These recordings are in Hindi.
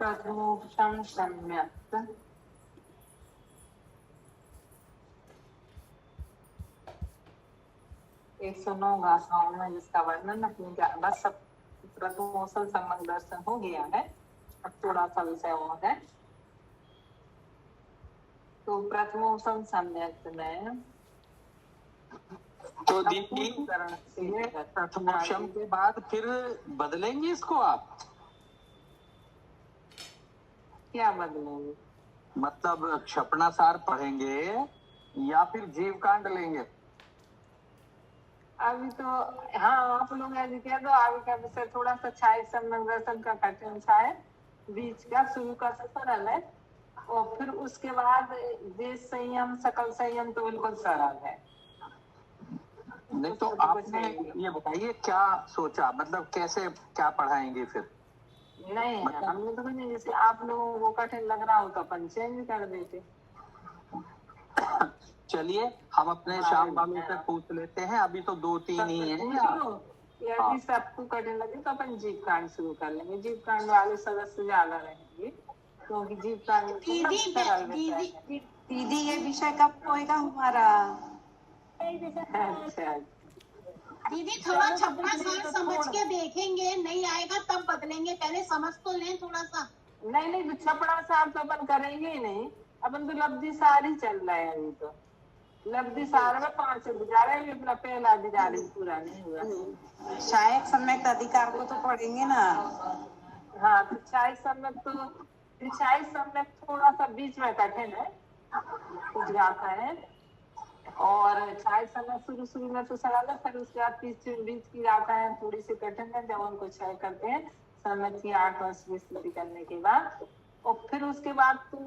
प्रथमोक्षम सम्यक्। 109 गाथाओं में जिसका वर्णन अपनी बस सब प्रथमोसल संबंध दर्शन हो गया है। अब थोड़ा सा विषय और है। तो प्रथमोसल सम्यक् में तो दीदी प्रथमोक्षम के बाद फिर बदलेंगे इसको आप? क्या बदलेंगे? मतलब क्षपणासार पढ़ेंगे या फिर जीव कांड लेंगे? अभी तो हाँ, आप लोग ऐसे कह दो। आगे का विषय थोड़ा सा छाया संबंध दर्शन का कठिन सा है, बीच का शुरू का सरल है, और फिर उसके बाद देश संयम सकल संयम तो बिल्कुल सरल है। नहीं तो आपने ये बताइए क्या सोचा, मतलब कैसे क्या पढ़ाएंगे फिर? नहीं मतलब हमने तो नहीं, जैसे आप लोगों को कठिन लग रहा हो तो अपन चेंज कर देते। चलिए हम अपने शाम वालों से पूछ लेते हैं, अभी तो 2-3 ही है। यदि सबको कठिन लगे तो अपन जीव कांड शुरू कर लेंगे। जीव कांड वाले सदस्य ज्यादा रहेंगे क्योंकि जीव कांड दीदी ये विषय कब होएगा हमारा? अच्छा दीदी थोड़ा छपरा सार समझ के देखेंगे, नहीं आएगा तब बदलेंगे, पहले समझ तो लें थोड़ा सा। नहीं तो छपरा सार तो अपन करेंगे ही नहीं, अपन तो लब्धि सार ही चल रहा है। अभी तो लब्धि सार में 5 गुजारा है, अपना पहला अधिकार पूरा नहीं हुआ। सहायक सम्यक अधिकार को तो पढ़ेंगे ना। हाँ तो सहायक सम्यक तो सहायक सम्यक थोड़ा सा बीच में कठिन है, कुछ गाता है, और सहायक सम्यक शुरू में तो सरल है, फिर उसके बाद बीच की गाता है थोड़ी सी कठिन है। जब उनको क्षय करते हैं सम्यक की 8 वर्ष की स्थिति करने के बाद, और फिर उसके बाद तो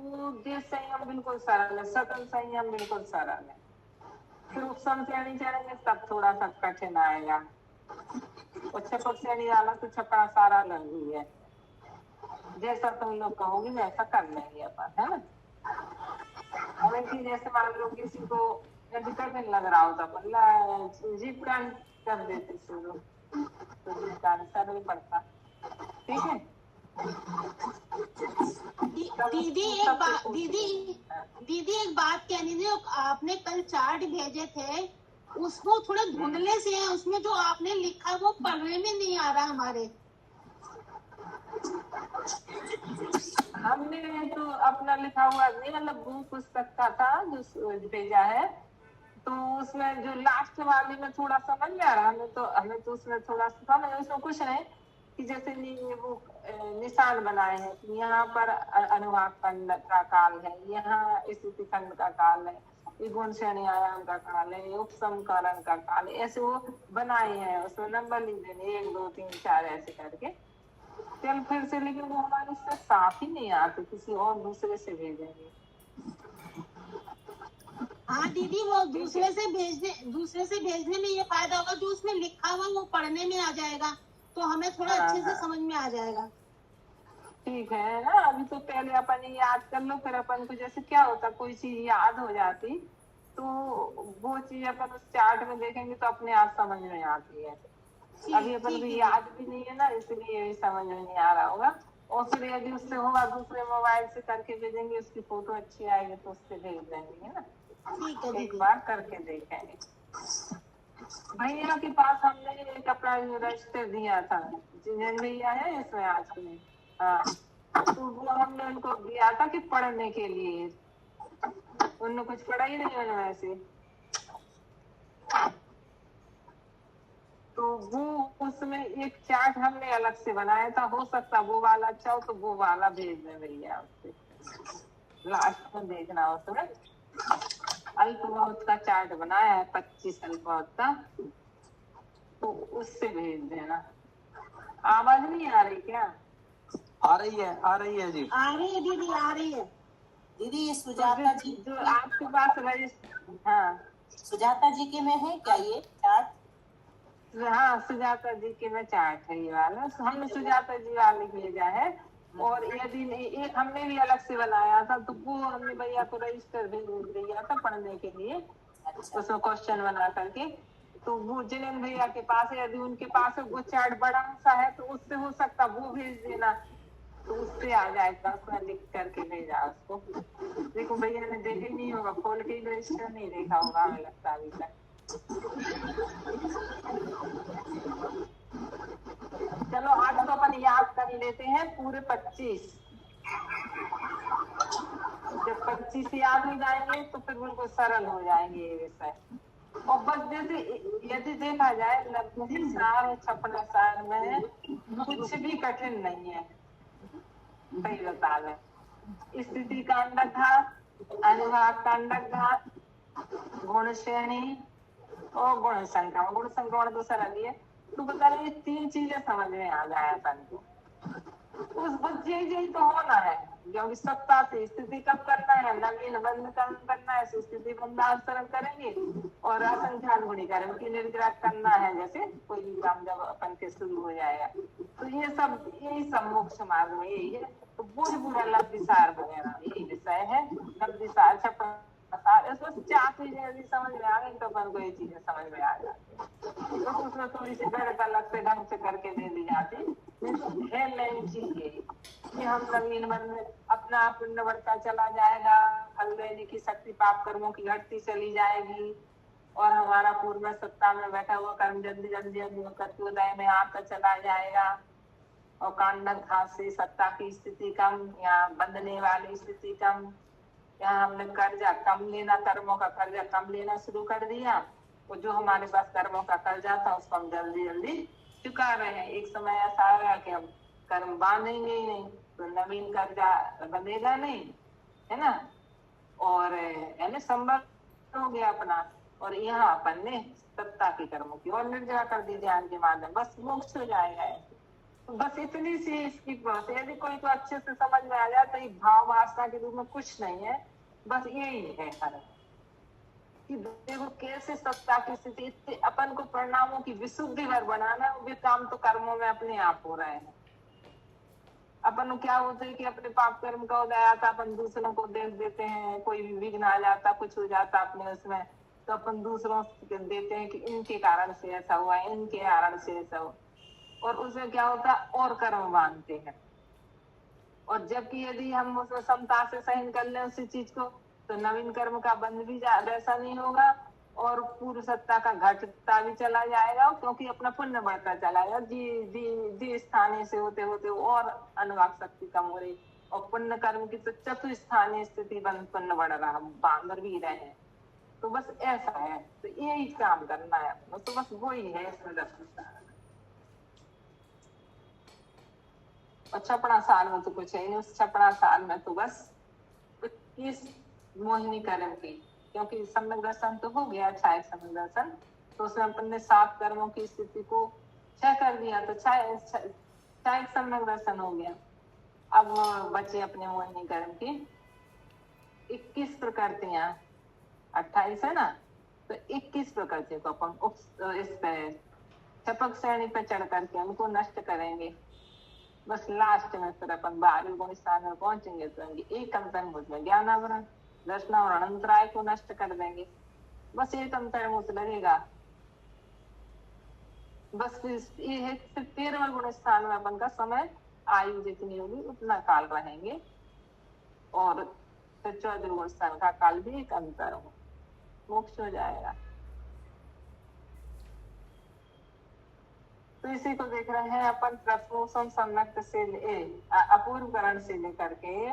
देश संयम बिल्कुल सरल है, सकल संयम बिल्कुल सरल है। फिर उपसम श्रेणी चढ़ेंगे तब थोड़ा सा कठिन आएगा, और छपक श्रेणी वाला तो छपरा सारा लग ही है। जैसा तुम लोग कहोगे वैसा कर लेंगे अपन, है ना। हालांकि जैसे मान लो किसी को यदि कठिन लग रहा हो तो अपन जीव कांड कर देते शुरू, तो जीव कांड सरल पड़ता। ठीक है दीदी एक बात कहनी थी। आपने कल चार्ट भेजे थे, उसको थोड़ा धुंधले से है, उसमें जो आपने लिखा वो पढ़ने में नहीं आ रहा हमारे। हमने तो अपना लिखा हुआ नहीं, मतलब वो पुस्तक का था जो भेजा है, तो उसमें जो लास्ट वाले में थोड़ा समझ में आ रहा है। हमें तो उसमें थोड़ा समझ, उसमें कुछ नहीं कि जैसे वो निशान बनाए हैं कि यहाँ पर अनुवाद खंड का काल है, यहाँ स्थिति खंड का काल है, ये गुण श्रेणी आयाम का काल है, उपसमकरण का काल है, ऐसे वो बनाए हैं। उसमें नंबर लिख देने 1 2 3 4 ऐसे करके। चल फिर से, लेकिन वो हमारे से साफ ही नहीं आते, किसी और दूसरे से भेजेंगे। हाँ दीदी वो दूसरे से भेजने में ये फायदा होगा, जो उसमें लिखा हुआ वो पढ़ने में आ जाएगा, तो हमें थोड़ा अच्छे से समझ में आ जाएगा। ठीक है ना। अभी तो पहले अपन याद कर लो, फिर अपन को जैसे क्या होता, कोई चीज याद हो जाती तो वो चीज अपन उस चार्ट में देखेंगे तो अपने आप समझ में आती है। अभी अपन को याद भी नहीं है ना, इसलिए भी समझ में नहीं आ रहा होगा। और फिर यदि उससे होगा दूसरे मोबाइल से करके भेजेंगे, उसकी फोटो अच्छी आएगी तो उससे भेज देंगे, है ना। एक बार करके देखेंगे। भैया के पास हमने एक अपना रजिस्टर दिया था, जिन भैया है इसमें आज में, हाँ, तो वो हमने उनको दिया था कि पढ़ने के लिए। उन्होंने कुछ पढ़ा ही नहीं है वैसे, तो वो उसमें एक चार्ट हमने अलग से बनाया था। हो सकता वो वाला अच्छा हो तो वो वाला भेज दें भैया उससे, लास्ट में देखना। उसमें अल्पमौत का चार्ट बनाया है, 25 अल्पमौत का, तो उससे भेज देना। आवाज नहीं आ रही क्या? आ रही है जी, आ रही है दीदी, आ रही है। दीदी ये सुजाता जी जो आपके पास रजिस्टर, हाँ सुजाता जी के में है क्या ये चार्ट? हाँ सुजाता जी के में चार्ट है ये वाला, हमने सुजाता जी वाले भेजा है। और यदि एक हमने भी अलग से बनाया था, तो वो हमने भैया को रजिस्टर भेज दिया था पढ़ने के लिए, उसमें क्वेश्चन बना करके। तो वो जिन भैया के पास है, यदि उनके पास है वो चार्ट बड़ा सा है तो उससे हो सकता वो भेज देना। तो उससे आ जाएगा, उसमें लिख करके भेजा उसको। देखो भैया ने देखा ही नहीं होगा, खोल के ही रजिस्टर नहीं देखा होगा हमें लगता अभी तक। चलो आज तो अपन याद कर लेते हैं पूरे 25। जब 25 याद हो जाएंगे तो फिर उनको सरल हो जाएंगे ये विषय। और बस जैसे यदि देखा जाए लफ्जी सार और छपना सार में कुछ भी कठिन नहीं है, सही बता दें। स्थिति कांडक घात, अनुभाग कांडक घात, गुण श्रेणी और गुण संक्रमण। गुण संक्रमण तो सरल ही है। तो बता रहे 3 चीजें समझ में आ जाए अपन को, उस बच्चे यही तो होना है। क्योंकि सत्ता से स्थिति कब करना है, नवीन बंध कम करना है, स्थिति बंधावसरण करेंगे और असंख्यान गुणीकरण की निर्ग्रह करना है। जैसे कोई भी काम जब अपन के शुरू हो जाएगा तो यही सब मोक्ष मार्ग में यही है। तो पूरा लब्धिसार वगैरह यही विषय है। लब्धिसार छपना इसमें 4 चीजें यदि समझ में आ गई तो अपन को ये चीजें समझ में आ जाती। तो उसमें थोड़ी सी गणित अलग से ढंग से करके दे दी जाती है। मेन चीज ये कि हम नवीन मन में अपना पुण्य बढ़ता चला जाएगा, फल देने की शक्ति पाप कर्मों की घटती चली जाएगी और हमारा पूर्व सत्ता में बैठा हुआ कर्म जल्दी जल्दी उदय में आता चला जाएगा। और कांडक घात से सत्ता की स्थिति कम या बंधने वाली स्थिति कम, यहाँ हमने कर्जा कम लेना, कर्मों का कर्जा कम लेना शुरू कर दिया। और जो हमारे पास कर्मों का कर्जा था उसको हम जल्दी जल्दी चुका रहे हैं। एक समय ऐसा आएगा कि हम कर्म बांधेंगे ही नहीं तो नवीन कर्जा बंधेगा नहीं, है ना। और यानी संबंध हो गया अपना। और यहाँ अपन ने सत्ता के कर्मों की और निर्जरा कर दी ध्यान के माध्यम, बस मोक्ष हो जाएगा। बस इतनी सी इसकी प्रोसेस। यदि कोई तो अच्छे से समझ में आ जाए तो ये भाव वासना के रूप में कुछ नहीं है, बस यही है फर्क कि देखो कैसे सत्ता की स्थिति अपन को परिणामों की विशुद्धि भर बनाना, वे काम तो कर्मों में अपने आप हो रहे हैं। अपन क्या होता है कि अपने पाप कर्म का उदय आता, अपन दूसरों को देख देते हैं, कोई भी विघ्न आ जाता, कुछ हो जाता अपने उसमें, तो अपन दूसरों को देते हैं कि इनके कारण से ऐसा हुआ, इनके कारण से ऐसा हुआ। और उसमें क्या होता है और कर्म बांधते हैं। और जबकि यदि हम उसमें समता से सहन कर लें उसी चीज को तो नवीन कर्म का बंध भी वैसा नहीं होगा और पूर्व सत्ता का घटता भी चला जाएगा, क्योंकि अपना पुण्य बढ़ता चला जाएगा। जी स्थानीय से होते होते और अनुवाक शक्ति कम हो रही और पुण्य कर्म की तो चतुस्थानीय स्थिति बंध पुण्य बढ़ रहा, बांध भी रहे हैं। तो बस ऐसा है, तो यही काम करना है। तो बस वही है इसमें। और छपड़ा साल में तो कुछ है नहीं। उस छपड़ा साल में तो बस 21 मोहिनी कर्म की, क्योंकि सम्यक दर्शन तो हो गया, 6 सम्यक दर्शन, तो उसमें अपन ने 7 कर्मों की स्थिति को 6 कर दिया, तो 6 सम्यक दर्शन हो गया। अब बचे अपने मोहिनी कर्म की 21 प्रकृतियां, 28 है ना, तो 21 प्रकृतियों को अपन इस पे छपक श्रेणी पे चढ़ करके उनको नष्ट करेंगे। बस लास्ट में फिर अपन 12वें गुण स्थान में पहुंचेंगे तो एक अंतर्मुख में ज्ञानावरण दर्शना और अनंतराय को नष्ट कर देंगे। बस एक अंतर्मुख लगेगा। बस ये है फिर 13वें गुण स्थान में अपन का समय आयु जितनी होगी उतना काल रहेंगे और फिर 14वें गुण स्थान का काल भी एक अंतर हो, मोक्ष हो जाएगा। तो इसी को देख रहे हैं अपन प्रथमोषम सम्यक से अपूर्वकरण से लेकर के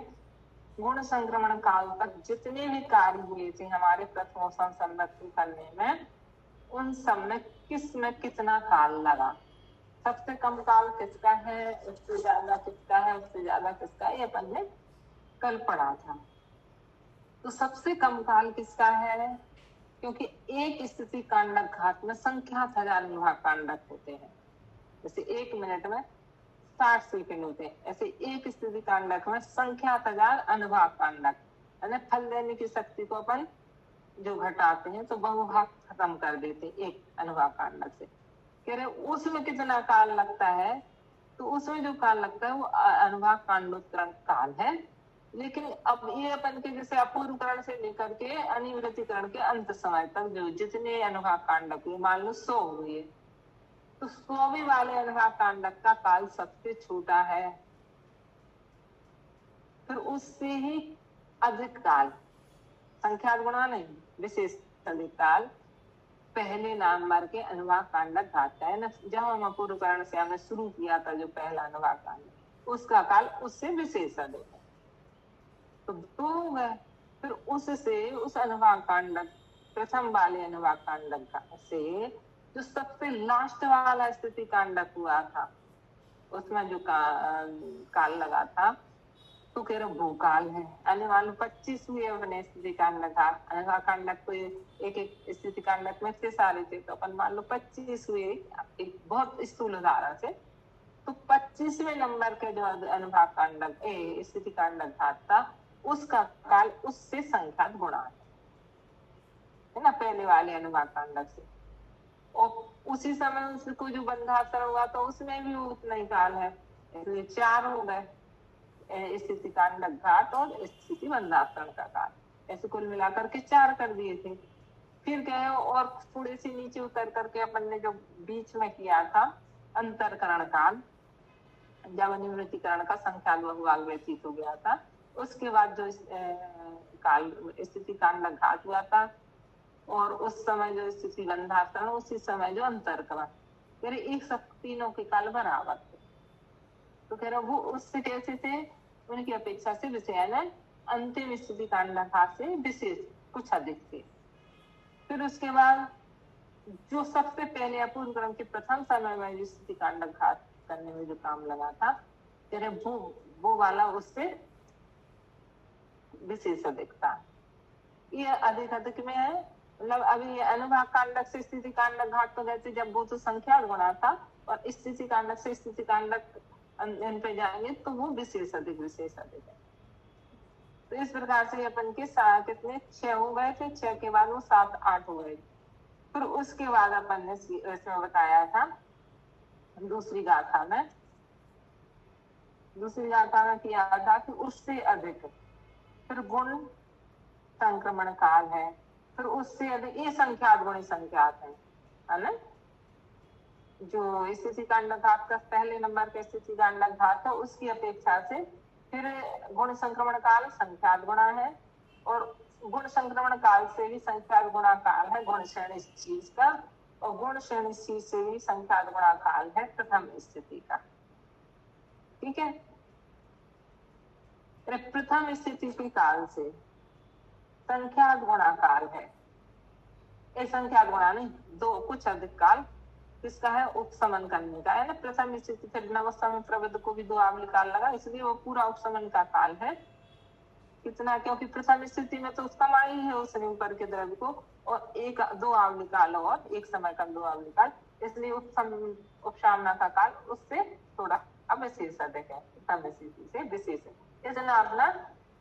गुण संक्रमण काल तक जितने भी कार्य हुए थे हमारे प्रथमोषम सम्यक करने में, उन सब में किस में कितना काल लगा, सबसे कम काल किसका है, उससे ज्यादा किसका है, उससे ज्यादा किसका, ये अपन ने कल पढ़ा था। तो सबसे कम काल किसका है, क्योंकि एक स्थिति कांडक घात में संख्यात हजार विभाग कांडक होते हैं। जैसे 1 मिनट में 60 सेकंड होते हैं, ऐसे एक स्थिति कांडक में संख्यात हजार अनुभाग कांडक, यानी फल देने की शक्ति को अपन जो घटाते हैं तो बहुभाग खत्म कर देते एक अनुभाग कांडक से। कह रहे उसमें कितना काल लगता है, तो उसमें जो काल लगता है वो अनुभाग कांडोत्तरण काल है। लेकिन अब ये अपन के जैसे अपूर्वकरण से लेकर के अनिवृत्तिकरण के अंत समय तक जो जितने अनुभाग कांडक हुए, मान लो 100 हुए, तो 100वें वाले अनुभाग कांडक का काल सबसे छोटा है। फिर उससे ही अधिक काल, संख्यात गुणा नहीं, विशेष अधिक काल पहले नंबर के अनुवाद कांडक घात का है ना। जब हम अपूर्व करण से हमने शुरू किया था जो पहला अनुवाद कांड, उसका काल उससे विशेष अधिक है, तो 2 हो गए। फिर उससे उस अनुवाद कांडक, प्रथम वाले अनुवाद कांडक से जो सबसे लास्ट वाला स्थिति कांडक हुआ था, उसमें जो काल लगा था, तो कह रहे भूकाल है। अन्य मान लो 25 हुए अपने स्थिति कांडक, अनुवाद कांडक तो एक एक स्थिति कांडक में से सारे थे, तो अपन मान लो 25 हुए एक बहुत स्थूल उदाहरण से। तो 25वें नंबर के जो अनुभाग कांडक स्थिति कांडक था, उसका काल उससे संख्यात गुणा है ना, पहले वाले अनुभाग कांडक से। और उसी समय उसको जो बंधासन हुआ तो उसमें भी उतना ही काल है, इसलिए 4 हो गए, स्थिति कांडक घात और स्थिति बंधासन का काल, ऐसे कुल मिलाकर के 4 कर दिए थे। फिर गए और थोड़े से नीचे उतर करके अपन ने जो बीच में किया था अंतरकरण काल, जब अनिवृत्तिकरण का संख्यात बहुभाग व्यतीत हो गया था, उसके बाद जो काल स्थिति कांडक घात हुआ था, और उस समय जो स्थिति बंधासन, उसी समय जो अंतरकरण, कह रहे एक सब तीनों के काल बराबर थे। तो कह रहे वो उससे कैसे थे, उनकी अपेक्षा से विषय ने अंतिम स्थिति कांडक घात से विशेष कुछ अधिक थे। फिर उसके बाद जो सबसे पहले अपूर्व क्रम के प्रथम समय में जो स्थिति कांडक घात करने में जो काम लगा था, कह रहे वो वाला उससे विशेष अधिक था। ये अधिक अधिक में है, मतलब अभी अनुभाग कांडक से स्थिति कांडक घात तो कहते जब वो तो संख्या गुणा था, और स्थिति कांडक से स्थिति कांडक इन पे जाएंगे तो वो विशेष अधिक है। तो इस प्रकार से अपन के कितने 6 हो गए थे, 6 के बाद वो 7 8 हो गए। फिर उसके बाद अपन ने इसमें बताया था दूसरी गाथा में किया था कि उससे अधिक फिर गुण संक्रमण काल है, फिर उससे अधिक ये संख्यात गुणी संख्यात है ना। जो स्थिति कांडक घात का पहले नंबर के स्थिति कांडक घात था, उसकी अपेक्षा से फिर गुण संक्रमण काल संख्यात गुणा है, और गुण संक्रमण काल से भी संख्यात गुणा काल है गुण श्रेणी चीज का, और गुण श्रेणी चीज से भी संख्यात गुणा काल है प्रथम स्थिति का। ठीक है, प्रथम स्थिति के काल से संख्यात गुणा काल है, ये संख्यात गुणा नहीं, 2 कुछ अधिक काल किसका है, उपशमन करने का है ना। प्रथम स्थिति फिर नवस्था में प्रबुद्ध को भी 2 आवली काल लगा, इसलिए वो पूरा उपशमन का काल है। कितना, क्योंकि प्रथम स्थिति में तो उसका माई है उसने ऊपर के द्रव्य को, और 2 आवली काल और एक समय का 2 आवली काल, इसलिए उपशामना का काल उससे थोड़ा अब विशेष अधिक है, प्रथम स्थिति से विशेष है। इसलिए अपना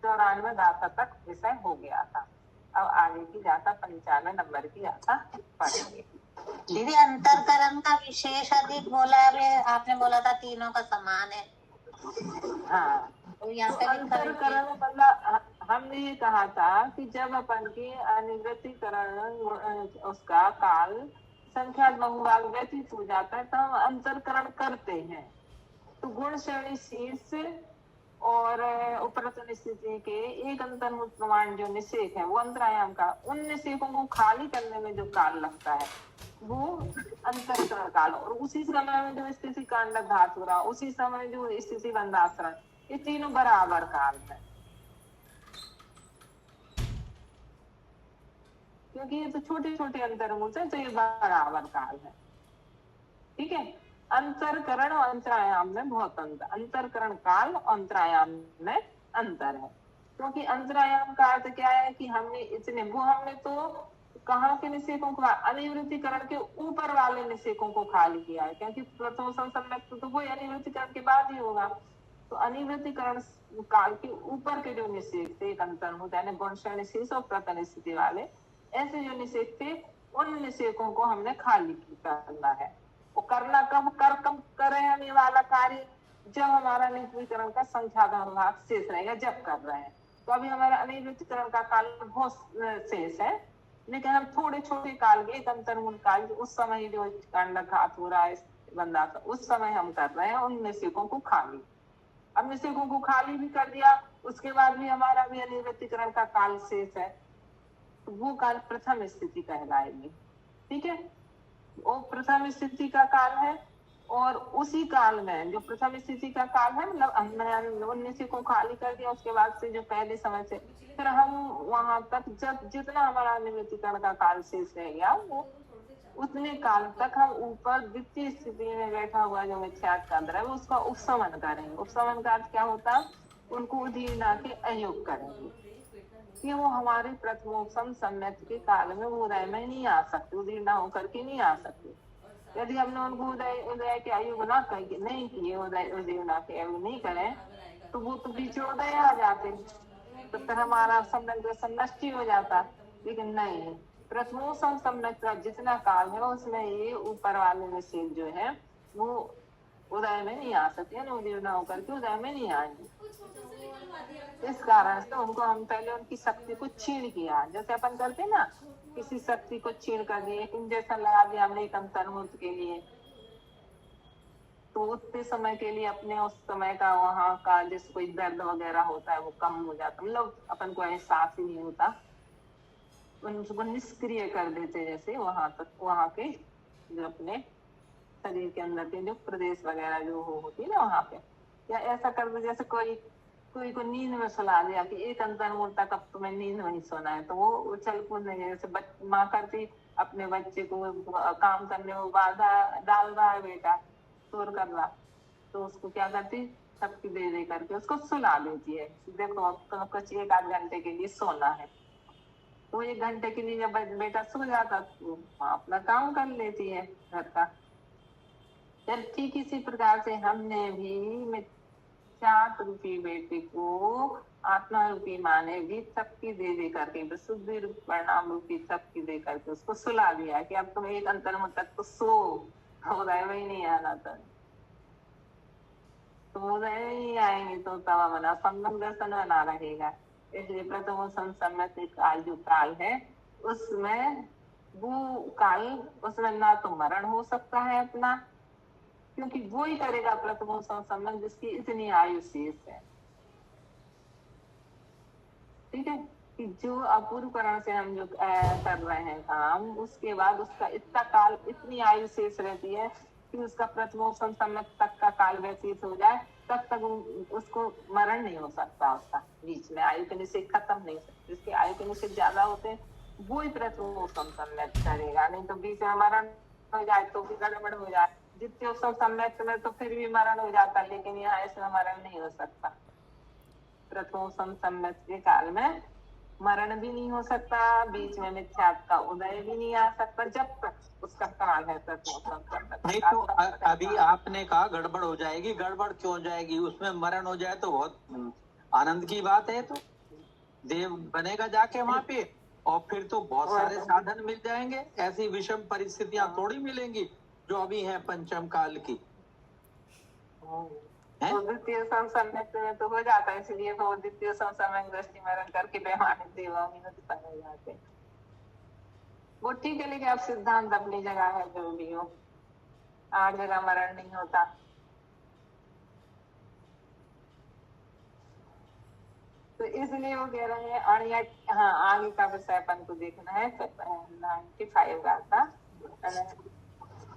94 गाथा तक विषय हो गया था। अब आगे की गाथा 95 नंबर की गाथा पढ़ेंगे। दीदी अंतरकरण का विशेष अधिक बोला है, आपने बोला था तीनों का समान है। हाँ, तो यहाँ पे अंतरकरण मतलब हमने ये कहा था कि जब अपन की अनिवृत्तिकरण उसका काल संख्यात बहुभाग व्यतीत हो जाता है तो हम अंतरकरण करते हैं। तो गुण श्रेणी शीर्ष और उपरतन स्थिति के एक अंतर्मुख प्रमाण जो निषेक है वो अंतरायाम का, उन निषेकों को खाली करने में जो काल लगता है वो अंतरकरण काल, और उसी समय में जो स्थिति कांडक घात हो रहा, उसी समय जो स्थिति बंधासन, ये तीनों बराबर काल है, क्योंकि ये तो छोटे छोटे अंतर्मुख है, तो ये बराबर काल है। ठीक है, अंतरकरण और अंतरायाम में बहुत अंतर, अंतरकरण काल और अंतरायाम में अंतर है। क्योंकि अंतरायाम का अर्थ क्या है कि हमने तो कहाँ के निषेकों को, अनिवृत्तिकरण के ऊपर वाले निषेकों को खाली किया है, क्योंकि प्रथम संसम्यक्त तो वो अनिवृत्तिकरण के बाद ही होगा। तो अनिवृत्तिकरण काल के ऊपर के जो निषेक थे, एक अंतर्मुख यानी गुण श्रेणी शीर्ष और प्रथम स्थिति वाले, ऐसे जो निषेक थे उन निषेकों को हमने खाली करना है। वो करना कब करें हम ये वाला कार्य, जब हमारा अनिवृत्तिकरण का संख्याधान भाग शेष रहेगा, जब कर रहे हैं। तो अभी हमारा अनिवृत्तिकरण का काल बहुत शेष है, लेकिन हम थोड़े छोटे काल के एक अंतर्मुख काल, उस समय जो कांडक घात हो रहा है बंदा, उस समय हम कर रहे हैं उन निषेकों को खाली। अब निषेकों को खाली भी कर दिया, उसके बाद भी हमारा भी अनिवृत्तिकरण का काल शेष है, तो वो काल प्रथम स्थिति कहलाएगी। ठीक है, वो प्रथम स्थिति का काल है। और उसी काल में जो प्रथम स्थिति का काल है, मतलब हमने 19 को खाली कर दिया, उसके बाद से जो पहले समय से फिर हम वहां तक जब जितना हमारा अनिवृत्तिकरण का काल शेष रह गया, वो उतने काल तक हम ऊपर द्वितीय स्थिति में बैठा हुआ जो मिथ्यात्व का अंदर है, वो उसका उपशमन करेंगे। उपशमन का अर्थ क्या होता है? उनको उदीर्णा के अयोग करेंगे कि वो हमारे प्रथमोपम सम्यक के काल में वो उदय में नहीं आ सकते, उदीर्णा होकर के नहीं आ सकते। यदि हमने उनको उदय के आयु ना नहीं किए, उदयना के आयु नहीं करें, तो वो तो बीच उदय आ जाते, तो फिर हमारा सम्यक दर्शन नष्ट ही हो जाता। लेकिन नहीं, प्रथमोपम सम्यक का जितना काल है उसमें ये ऊपर वाले निषेध जो है वो उदय में नहीं आ सकते, उदीर्णा होकर के उदय में नहीं आएंगे। इस कारण से उनको हम पहले उनकी शक्ति को छीन किया, जैसे अपन करते ना, किसी शक्ति को छीन कर दिए, एक इंजेक्शन लगा दिया हमने एक अंतर्मुहूर्त के लिए, तो उतने समय के लिए अपने उस समय का वहां का जिस कोई दर्द वगैरह होता है वो कम हो जाता, मतलब अपन को एहसास ही नहीं होता, उनको निष्क्रिय कर देते, जैसे वहां तक वहां के जो अपने शरीर के अंदर के जो प्रदेश वगैरह जो होती है ना वहां पे, या ऐसा कर दे जैसे कोई को नींद में सुला दिया कि एक अंतर्मुहूर्त तक अब तुम्हें नींद में ही सोना है, तो वो उछल कूद नहीं, जैसे माँ करती अपने बच्चे को काम करने में बाधा डाल रहा है, बेटा शोर कर रहा, तो उसको क्या करती, सबकी दे करके उसको सुला देती है, देखो अब तुम्हें कुछ 1-8 घंटे के लिए सोना है, तो 1 घंटे के लिए जब बेटा सो जाता तो माँ अपना काम कर लेती है घर का। जब ठीक इसी प्रकार से हमने भी चाट रूपी बेटे को आत्मा रूपी माँ ने भी थपकी दे करके, विशुद्धि रूप परिणाम रूपी थपकी दे करके उसको सुला दिया कि अब तुम एक अंतर्मुहूर्त तक तो सो, उदय में ही नहीं आना था, तो उदय में ही आएंगे तो तब बना संगम दर्शन बना रहेगा। इसलिए प्रथम संसम्मत काल जो काल है उसमें वो काल, उसमें ना तो मरण हो सकता है अपना, क्योंकि वो ही करेगा प्रथम संबंध जिसकी इतनी आयु शेष है। ठीक है, कि जो अपूर्वकरण से हम जो कर रहे हैं काम, उसके बाद उसका इतना काल, इतनी आयु शेष रहती है कि उसका प्रथमोपम सम्यक तक का काल व्यतीत हो जाए, तब तक उसको मरण नहीं हो सकता, उसका बीच में आयु के निषेध खत्म नहीं सकते, जिसके आयु के निषेध ज्यादा होते हैं वो ही प्रथमोपम सम्यक करेगा, नहीं तो बीच में मरण हो जाए तो भी गड़बड़ हो जाए। द्वितीय सम्यक में तो फिर भी मरण हो जाता, लेकिन यहाँ इसमें मरण नहीं हो सकता। प्रथम सम्यक के काल में मरण भी नहीं हो सकता, बीच में मिथ्यात्व का उदय भी नहीं आ सकता, जब तक उसका काल है प्रथम सम्यक। नहीं तो अभी आपने कहा गड़बड़ हो जाएगी, गड़बड़ क्यों हो जाएगी? उसमें मरण हो जाए तो बहुत आनंद की बात है, तो देव बनेगा जाके वहां पे, और फिर तो बहुत सारे साधन मिल जाएंगे, ऐसी विषम परिस्थितियां थोड़ी मिलेंगी जो अभी है पंचम काल की। द्वितीय सम्यक में तो हो जाता है, इसलिए वो द्वितीय सम्यक दृष्टि मरण करके बेमानी देवांगी उत्पन्न हो जाते हैं। वो ठीक है, लेकिन अब सिद्धांत अपनी जगह है, जो भी हो 8 जगह मरण नहीं होता। तो इसलिए वो कह रहे हैं, और हाँ आगे का विषय अपन को देखना है 95 आता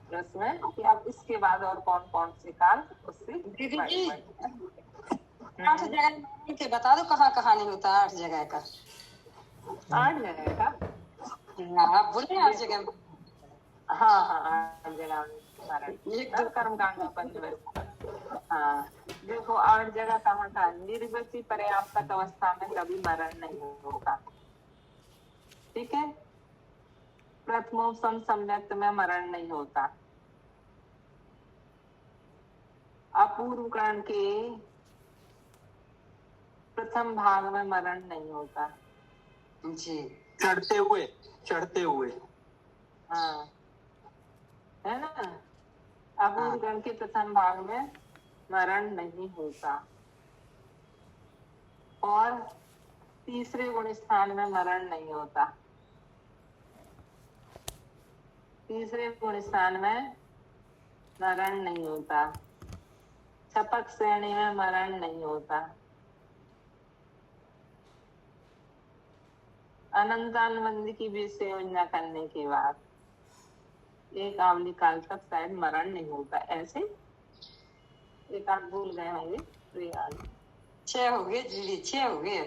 उसमें कि अब इसके बाद और कौन कौन से काल उससे दीदी जी 8 जगह के बता दो, कहाँ नहीं होता 8 जगह का? 8 जगह का? आप बोले 8 जगह? हाँ 8 जगह मरण, कर्म कांड में पंचवत। हाँ देखो 8 जगह कहाँ था? निर्वृत्ति पर्याप्तक अवस्था में कभी मरण नहीं होगा। ठीक है, प्रथमोपम सम्यक में मरण नहीं होता, अपूर्वकरण के प्रथम भाग में मरण नहीं होता जी, चढ़ते हुए हाँ है ना, अपूर्वकरण के प्रथम भाग में मरण नहीं होता, और तीसरे गुण स्थान में मरण नहीं होता, तीसरे गुण स्थान में मरण नहीं होता, शतक श्रेणी में मरण नहीं होता। अनंतानुबंध की बीज से योजना करने के बाद एक आवली काल तक शायद मरण नहीं होता, ऐसे एक आप भूल गए होंगे तो याद। 6 हो गए दीदी, 6 हो गए।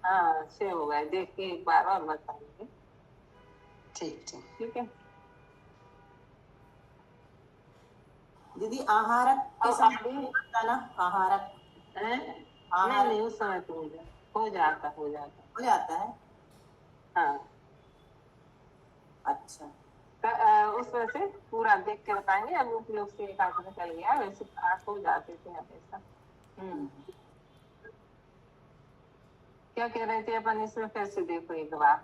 हाँ 6 हो गए, देख के एक बार और बताएंगे। ठीक ठीक। ठीक है। दीदी आहारक के अब समय आगे होता ना, आहारक नहीं नहीं उस समय तो हो जाता हो जाता है। हाँ अच्छा उसमें से पूरा देख के बताएंगे। अब उस लोग से एक आंख निकल गया, वैसे 8 हो जाते थे हमेशा। क्या कह रहे थे अपन इसमें? फिर से देखो एक बार।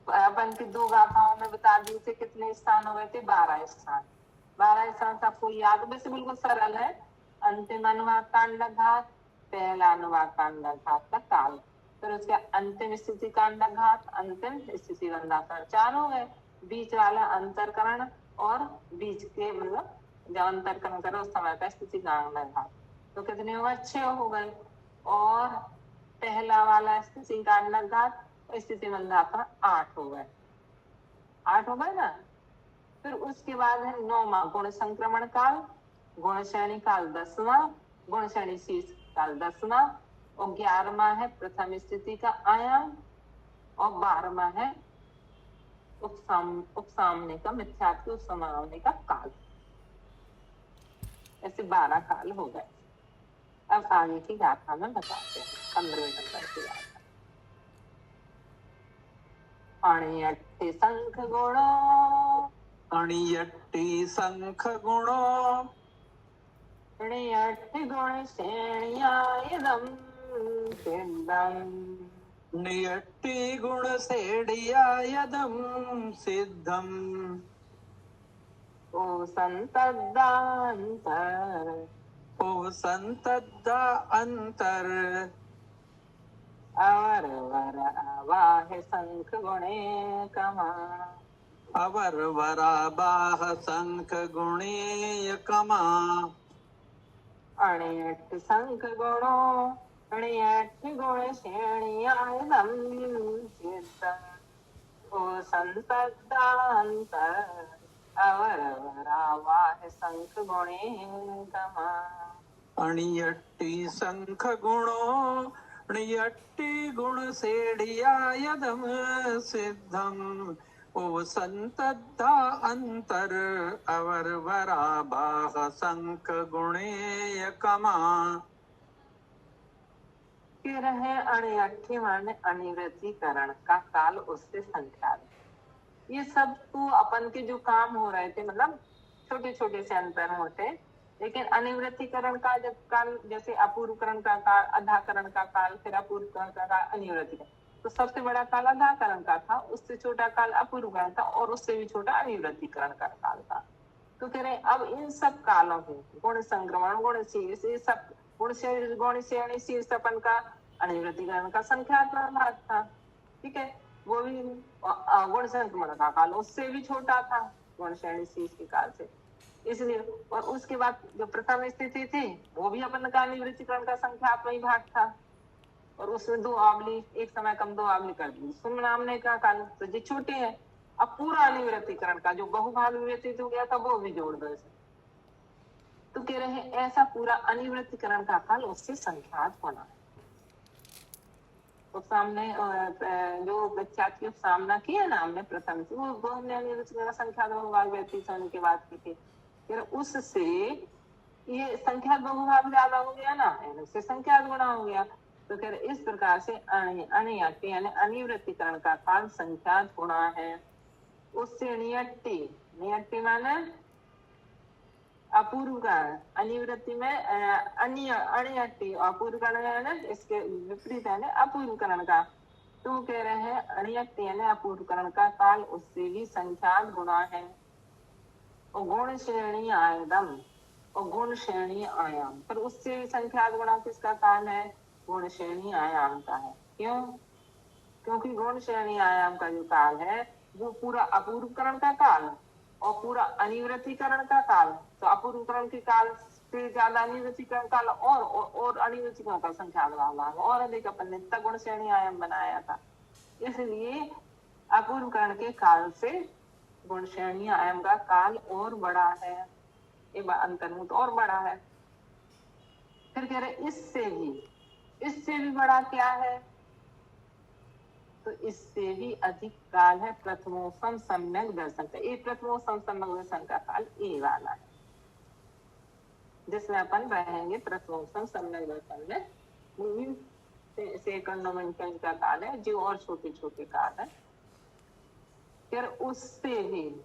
अपन की 2 गाथाओं में बता दिए थे कितने स्थान हो गए थे, 12 स्थान। 12 स्थान सबको याद, वैसे बिल्कुल सरल है। अंतिम अनुवाद कांडघात, पहला अनुवाद कांडघात का काल, फिर उसके अंतिम स्थिति कांडघात, अंतिम स्थिति वंदाकरण, 4 हो गए। बीच वाला अंतरकरण और बीच के मतलब जब अंतरकरण करो उस समय का स्थिति कांडघात, तो कितने हो गए? 6 हो गए। और पहला वाला स्थिति कांडघात, स्थिति वंदाकरण 8 हो गए। 8 हो गए ना। फिर उसके बाद है 9वां गुण संक्रमण काल, गुण श्रेणी काल 10वां, गुण श्रेणी शीर्ष काल 10वां, और 11वां है प्रथम स्थिति का आयाम, और 12वां है उपसामने का, मिथ्यात्व उपसामने का काल। ऐसे 12 काल हो गए। अब आगे की गाथा में बताते हैं 15वें नंबर की गाथा। अणियट्टि शंख गुणो, अणियट्टि शंख गुणो, अणियट्टि गुण श्रेण्यायदं सिद्धं, नियट्टि गुण सेडियायदं सिद्धं, ओ संतद्दान्तर, ओ संतद्दा अंतर, अवर वर आवाह शंख गुणे कमा, अवर वराबाह शंख गुणेय कमा, अणियट्टि शंख गुणो, अणियट्टि गुण श्रेण्यायदं सिद्धं, ओ संतद्दान्तर, अवर वर आवाह शंख गुणे कमा। अणियट्टि शंख गुणो, अणियट्टि गुण सेडियायदं सिद्धं, ओ संतद्दा अंतर, अवर वराबाह शंख गुणेय कमा। फिर है अणियट्टि माने अनिवृत्तिकरण का काल, उससे संख्या। ये सब तो अपन के जो काम हो रहे थे, मतलब छोटे छोटे से अंतर होते, लेकिन अनिवृत्तिकरण का जब काल, जैसे अपूर्वकरण का काल, अधाकरण का काल, फिर अपूर्वकरण का काल, अनिवृत्तिकरण, तो सबसे बड़ा काल अधाकरण का था, उससे छोटा काल अपूर्वकरण था, और उससे भी छोटा अनिवृत्तिकरण का काल था। तो कह रहे अब इन सब कालों में गुण संक्रमण, गुण शीर्ष, ये सब गुण श्रेणी शीर्ष अपन का अनिवृत्तिकरण का संख्यात्मक भाग था। ठीक है, वो भी गुण संक्रमण का काल उससे भी छोटा था गुण श्रेणी शीर्ष के काल से, इसलिए। और उसके बाद जो प्रथम स्थिति थी वो भी अपन का अनिवृत्तिकरण का संख्यात्मक भाग था, और उसमें 2 आवली, एक समय कम 2 आवली कर दी। सुमनामने का काल तो जो छोटे हैं, अब पूरा अनिवृत्तिकरण का जो बहुभाग विवर्तित हो गया था वो भी जोड़ दो इसे। तो कह रहे हैं ऐसा पूरा अनिवृत्तिकरण का काल उससे संख्यात होना है। सामने जो बच्चा सामना किया ना हमने प्रथम से, वो हमने अनिवृत्तिकरण संख्यात बहुभाग व्यतीत होने के बाद की थी। फिर उससे ये संख्यात बहुभाग ज्यादा हो गया ना, उससे संख्यात गुणा हो गया। तो फिर इस प्रकार से अणियट्टि यानी अनिवृत्तिकरण का काल संख्यात गुणा है। उससे नियट्टि माने अपूर्वकरण, अनिवृत्ति में अणियट्टि अपूर्वकरण है ना, इसके विपरीत है ना अपूर्वकरण का। तो कह रहे हैं अणियट्टि यानी अपूर्वकरण का काल उससे भी संख्यात गुणा है। और गुण श्रेणी आयदम, और गुण श्रेणी आयाम, पर उससे भी संख्यात गुणा किसका काल है? गुण श्रेणी आयाम का है। क्यों? क्योंकि गुण श्रेणी आयाम का जो काल है वो पूरा अपूर्वकरण का काल और पूरा अनिवृत्तिकरण का काल। तो अपूर्वकरण के काल उससे ज्यादा अनिर्वचीकरण काल और अनिर्वचीकरण का संख्या भाग और अधिक अपन ने गुण श्रेणी आयाम बनाया था। इसलिए अपूर्वकरण के काल से गुण श्रेणी आयाम का काल और बड़ा है, अंतर्मुक्त और बड़ा है। फिर कह रहे इससे भी बड़ा क्या है, तो इससे भी अधिक काल है प्रथमोपम सम्यक दर्शन का। ये प्रथमोपम सम्यक दर्शन का काल ए वाला है, जिसमें अपन रहेंगे प्रथमोपम सम्यक दर्शन में। सेकंड नोमेनक्लेचर का काल है जो और छोटे छोटे काल है। फिर उससे भी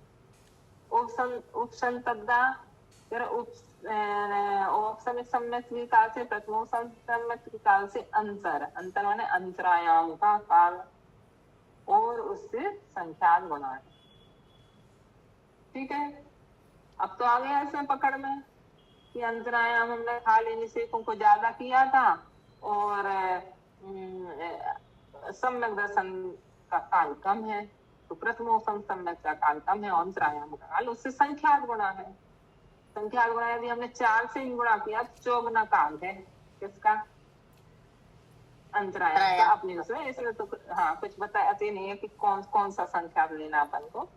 उपसंतब्दा फिर औपसमिक सम्यक काल से प्रथमोपम सम्यक काल से अंतर माने अंतरायाम का काल और उससे संख्यात गुणा है। ठीक है, अब तो आ गया इसमें पकड़ में कि अंतरायाम हमने खाली निषेकों को ज्यादा किया था और सम्यक दर्शन का काल कम है, तो प्रथमोपम सम्यक का काल कम है और अंतरायाम का काल उससे संख्यात गुणा है। संख्यात गुणा यदि हमने 4 से ही गुणा किया तो चौगुना काल है किसका, अंतरायाम का। अपनी उसमें इसलिए तो हाँ कुछ बताते नहीं है कि कौन कौन सा संख्यात लेना अपन को,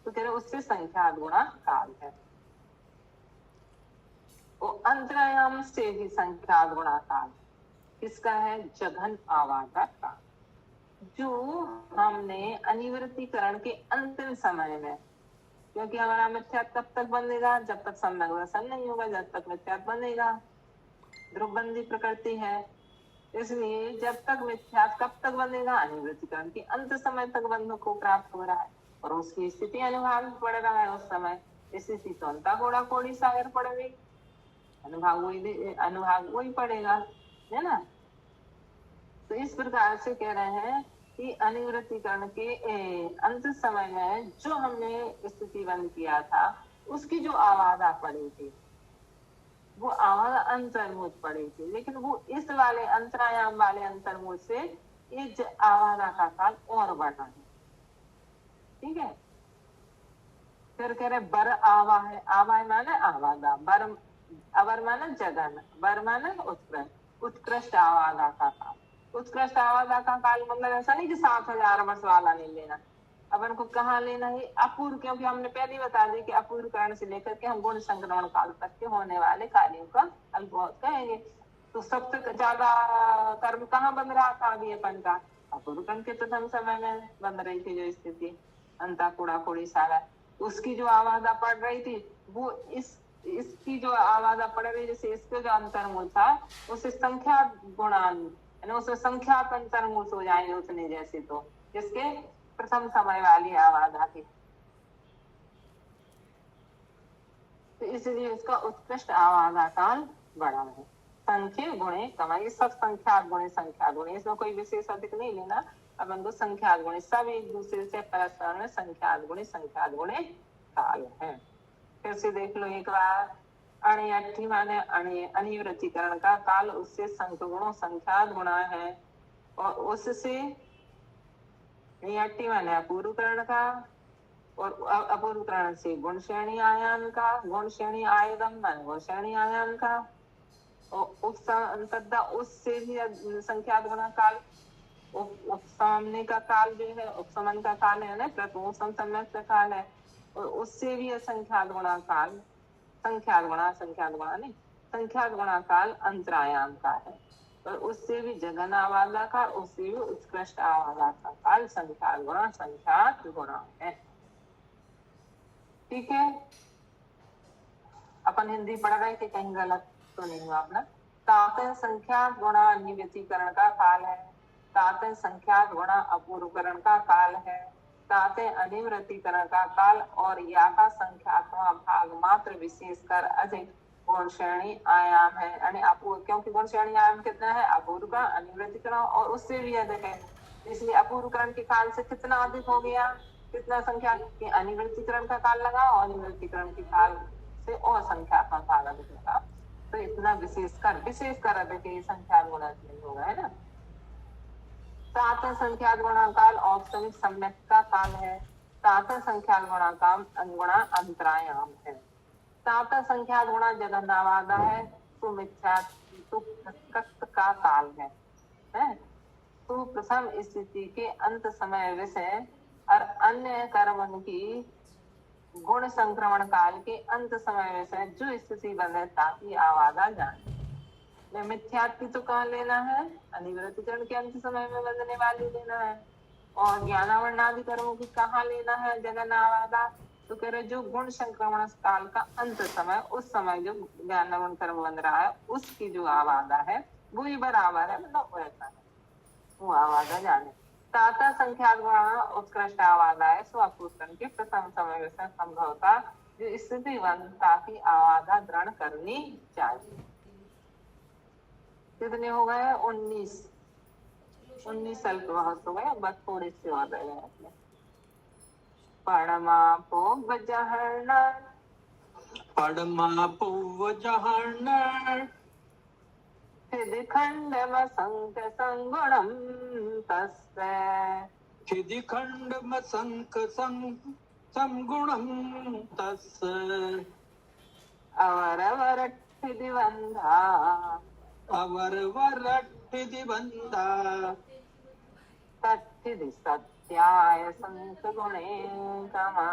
तो कह रहे उससे संख्यात गुणा काल है। और अंतरायाम से भी संख्यात गुणा काल किसका है, जघन आवादा काल, जो हमने अनिवृत्तीकरण के अंतिम समय में, क्योंकि हमारा मिथ्यात्व कब तक बनेगा, जब तक सम्यक दर्शन नहीं होगा, जब तक मिथ्यात्व बनेगा। ध्रुवबंदी प्रकृति है, इसलिए जब तक मिथ्यात्व कब तक बनेगा, अनिवृत्तीकरण के अंत समय तक बंधन को प्राप्त हो रहा है और उसकी स्थिति अनुभाव पड़ रहा है। उस समय स्थिति तो अंता कोड़ा कोड़ी सागर पड़ेगी, अनुभाग वही पड़ेगा, है ना। तो इस प्रकार से कह रहे हैं कि अनिवृत्तीकरण के अंत समय में जो हमने स्थिति बंद किया था उसकी जो आवादा पड़ी थी वो आवादा अंतर्मूल पड़ी थी, लेकिन वो इस वाले अंतरायाम वाले अंतर्मूल से ये आवादा का काल और बढ़ा है। ठीक है, फिर कह रहे बर आवा है, आवा है माने आवादा, बर अवर माने जगन, बर माने उत्कृष्ट आवादा का काल। उत्कृष्ट आवादा का काल मतलब ऐसा नहीं कि 7000 वर्ष वाला नहीं लेना, अपन को कहाँ लेना है अपूर्व, क्योंकि हमने पहले बता दी कि अपूर्व कारण से लेकर के हम गुण संक्रमण काल तक के होने वाले कार्यों का अल्पबहुत कहेंगे। तो सबसे ज्यादा कर्म कहाँ बन रहा था अभी अपन का, अपूर्व कर्ण के प्रथम समय में बन रही थी जो स्थिति अंता कूड़ा कोड़ी सारा, उसकी जो आवादा पड़ रही थी वो इसकी जो आवादा पड़ रही, जैसे इसके जो अंतर्मूल था उसे संख्या गुणा उसमें संख्या अंतर्मूल हो जाएंगे उतने जैसे, तो जिसके प्रथम समय वाली आवादा थी, तो इसलिए इसका उत्कृष्ट आवादा काल बड़ा है। संख्या गुणे कमाई, सब संख्या गुणे, इसमें कोई विशेष अधिक नहीं लेना, अपन को संख्या गुणे सब एक दूसरे से परस्पर में संख्या गुणे काल है। फिर से देख लो एक बार, अणियठी माने अनिवृत्तीकरण का काल, उससे संख्या गुणों संख्यात गुणा है, और उससे नियट्टी माने अपूर्वकरण का, और अपूर्वकरण से गुण श्रेणी आयाम का, गुण श्रेणी आयतम माने गुण श्रेणी आयाम का, और उपसंतद्दा उससे भी संख्यात गुणा काल, उपसामने का काल जो है उपसमन का काल है ना, प्रथमोपम सम्यक का काल है, और उससे भी असंख्यात गुणा काल, संख्यात गुणा काल अंतरायाम का है, और उससे भी जघन आवादा का, उससे भी उत्कृष्ट आवादा का काल संख्यात गुणा है। ठीक है, अपन हिंदी पढ़ रहे थे, कहीं गलत तो नहीं हुआ अपना। ताते संख्यात गुणा अनिवृत्तीकरण का काल है, ताते संख्यात गुणा अपूर्वकरण का काल है, ताते अनिवृत्तीकरण का काल, और या का संख्यात्मक भाग मात्र विशेषकर अधिक गुण श्रेणी आयाम है, यानी अपूर्व, क्योंकि गुण श्रेणी आयाम कितना है, अपूर्व का, अनिवृत्तीकरण और उससे भी अधिक है, इसलिए अपूर्वकरण के काल से कितना अधिक हो गया, कितना संख्या के अनिवृत्तीकरण का काल लगा, और अनिवृत्तीकरण के काल से और संख्यात्मक भाग अधिक लगा, तो इतना विशेषकर अधिक ये संख्या गुणा नहीं होगा, है ना। सात संख्यात गुणा काल औपसमिक सम्यक का काल है, सात संख्यात गुणा अंतरायाम है। ताता संख्या गुणा जगन्नावादा है, तो मिथ्या तो का काल है, तो प्रथम स्थिति के अंत समय विषय और अन्य कर्मन की गुण संक्रमण काल के अंत समय विषय जो स्थिति बने ताकि आवादा जाने। मिथ्यात्व तो कहाँ लेना है, अनिवृत्तिकरण के अंत समय में बंधने वाली लेना है, और ज्ञानावरणादि कर्मों की कहाँ लेना है जगन आवादा, तो कह रहे जो गुण संक्रमण काल का अंत समय, उस समय जो ज्ञानावरण कर्म बन रहा है उसकी जो आवादा है वो ही बराबर है, मतलब वैसा है वो आवादा जाने। ताता संख्या गुणा उत्कृष्ट आवादा है, स्वपूर्तन के प्रथम समय विषय संभवता जो स्थिति बनता की आवादा दृढ़ करनी चाहिए। कितने हो गए? 19 अल्प बहुत हो गए, बस थोड़े से और रह गए। परमा पड़मापूवजहर्ण खंडमसंक संगुणम तस्य खिदिखंडमसंक संगुणम तस्य अवरवरट्ठिदिबन्धा अवरवरट्ठिदिबन्धा तट्ठिदि सत्याय संक गुणे कमा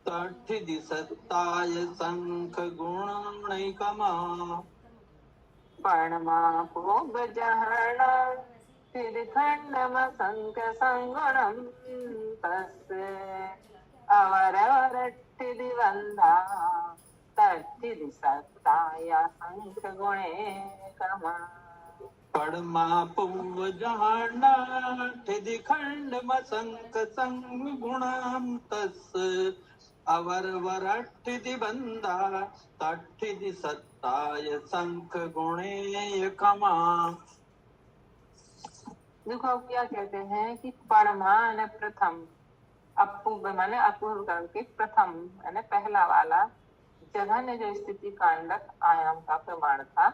तट्ठिदि सत्ताय संख गुणैकमा पर्णमापोगजहर्ण खंडमसंक संगुणम तस्य अवरवरट्ठिदिबन्धा तट्ठिदि सत्ताय संख गुणे कमा। पड़मापूवजहर्णाठिदिखंडमसंक संगुणम तस्य अवरवरट्ठिदिबन्धा तट्ठिदि सत्ताय संख गुणे कमा। देखो क्या कहते हैं कि परमा न प्रथम, अपूर्व माने अपूर्व करके प्रथम यानी पहला वाला जघन्य जो स्थिति कांडक आयाम का प्रमाण था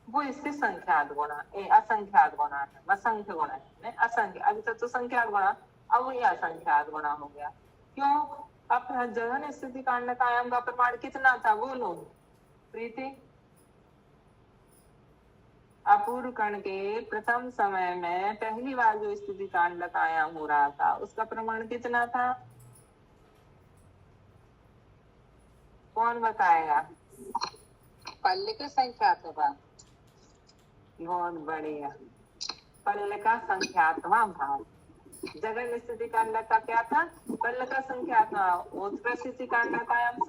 वो इससे संख्यात गुणा असंख्यात गुणा है, असंख्य गुणा है, असंख्य अभी तक तो संख्यात गुणा, अब ये असंख्यात गुणा हो गया। क्यों? अब जघन्य स्थिति कांडक आयाम का प्रमाण कितना था बोलो प्रीति? अपूर्व कण के प्रथम समय में पहली बार जो स्थिति कांडक आयाम हो रहा था उसका प्रमाण कितना था? कौन बताएगा? पल्ले की संख्या तो बा बहुत बढ़िया, पल्ल का संख्यात्मक भाग। जगन स्थिति कांडक का क्या था? पल्ल का संख्यात्मक। उत्तर स्थिति कांडक आयाम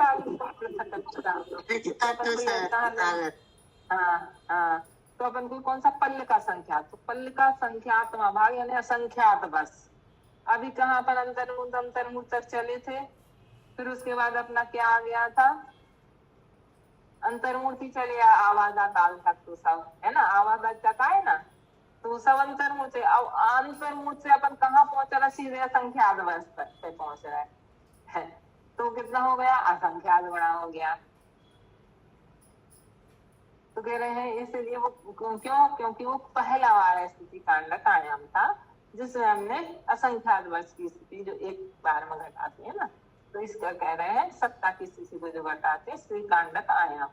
हाँ, तो अपन को कौन सा पल्ल का संख्या, तो पल्ल का संख्यात्मक भाग यानी असंख्यात बस। अभी कहाँ पर अंतर्मुख तक चले थे, फिर उसके बाद अपना क्या आ गया था? अंतर्मूर्ति चले आवाजा काल तक, तो सब है ना, आवाजा तक आए ना, तो सब अंतर्मूर्त से। अब अंतर्मूर्त से अपन कहाँ पहुंच रहा? सीधे असंख्यात अवस्था पे पहुंच रहा है, तो कितना हो गया? असंख्यात गुणा हो गया। तो कह रहे हैं इसलिए वो क्यों? क्योंकि वो पहला वाला स्थिति कांडक आयाम था जिसमें हमने असंख्यात वर्ष की स्थिति जो एक बार में घटाती है ना, तो इसका कह रहे हैं सत्ता की स्थिति को जो घटाते हैं स्थिति कांडक आयाम।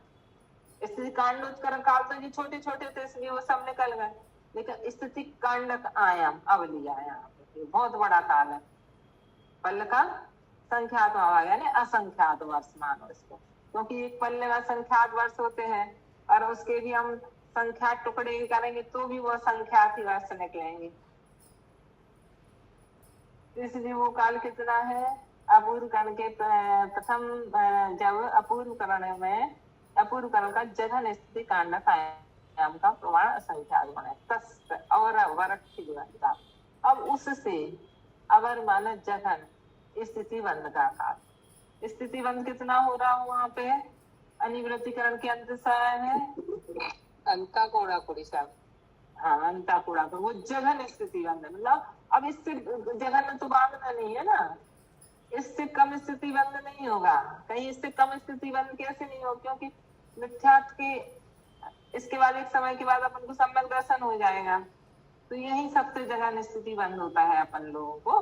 स्थिति कांडोत्करण काल तो ये छोटे छोटे थे इसलिए वो सब निकल गए, लेकिन स्थिति कांडक आयाम अब लिया है यहाँ पे, बहुत बड़ा काल है। पल्ल का संख्यात यानी असंख्यात वर्ष मानो इसको, क्योंकि एक पल्ले में संख्यात वर्ष होते हैं और उसके भी हम संख्यात टुकड़े करेंगे तो भी वो संख्यात ही वर्ष निकलेंगे। इसलिए वो काल कितना है? अपूर्व करण के प्रथम जब अपूर्व करण में अपूर्व करण का जघन स्थिति कांडक आयाम का प्रमाण असंख्यात गुण है। तस् और अवरट्ठिदिबन्धा, अब उससे अवर माना जघन स्थिति बंध का काल। स्थिति बंध कितना हो रहा हो वहां पे? अनिवृत्तिकरण के अंत समय है अंता कोड़ा कुड़ी साहब, हाँ अंता कोड़ा, वो जघन स्थिति बंध, मतलब अब इससे जघन तो बांधना नहीं है ना, इससे कम स्थिति बंद नहीं होगा। कहीं इससे कम स्थिति बंद कैसे नहीं हो? क्योंकि मिथ्यात्व के इसके बाद एक समय के बाद अपन को सम्यक दर्शन हो जाएगा, तो यही सबसे जगह स्थिति बंद होता है अपन लोगों को।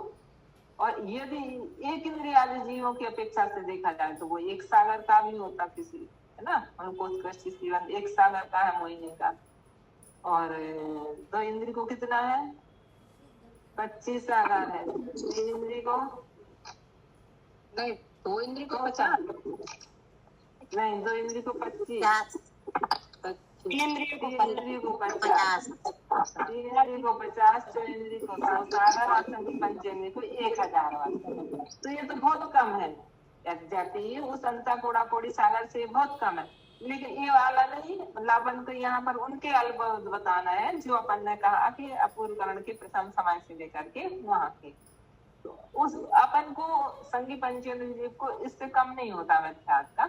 और यदि एक इंद्रियादि जीवों की अपेक्षा से देखा जाए तो वो एक सागर का भी होता किसी, है ना, उनको उत्कृष्ट स्त्री बंध एक सागर का है मोहिनी का। और दो इंद्री को कितना है, 25 सागर है। तीन इंद्री को नहीं, 2 इंद्री को 50, नहीं, दो इंद्री को 25, 3 इंद्रियों को तीन इंद्री को 50, तीन इंद्री को 50, छह इंद्री को 100 सागर और पंचेंद्री को 1000 वाला। तो ये तो बहुत कम है, एग्जैक्टली उस अंता कोड़ा कोड़ी सागर से बहुत कम है। लेकिन ये वाला नहीं, मतलब अपन को यहाँ पर उनके अल्प बताना है जो अपन ने कहा कि अपूर्वकरण के प्रथम समय से लेकर के वहां के, तो उस अपन को संगी पंचेंद्र जीव को इससे कम नहीं होता मिथ्यात्व का,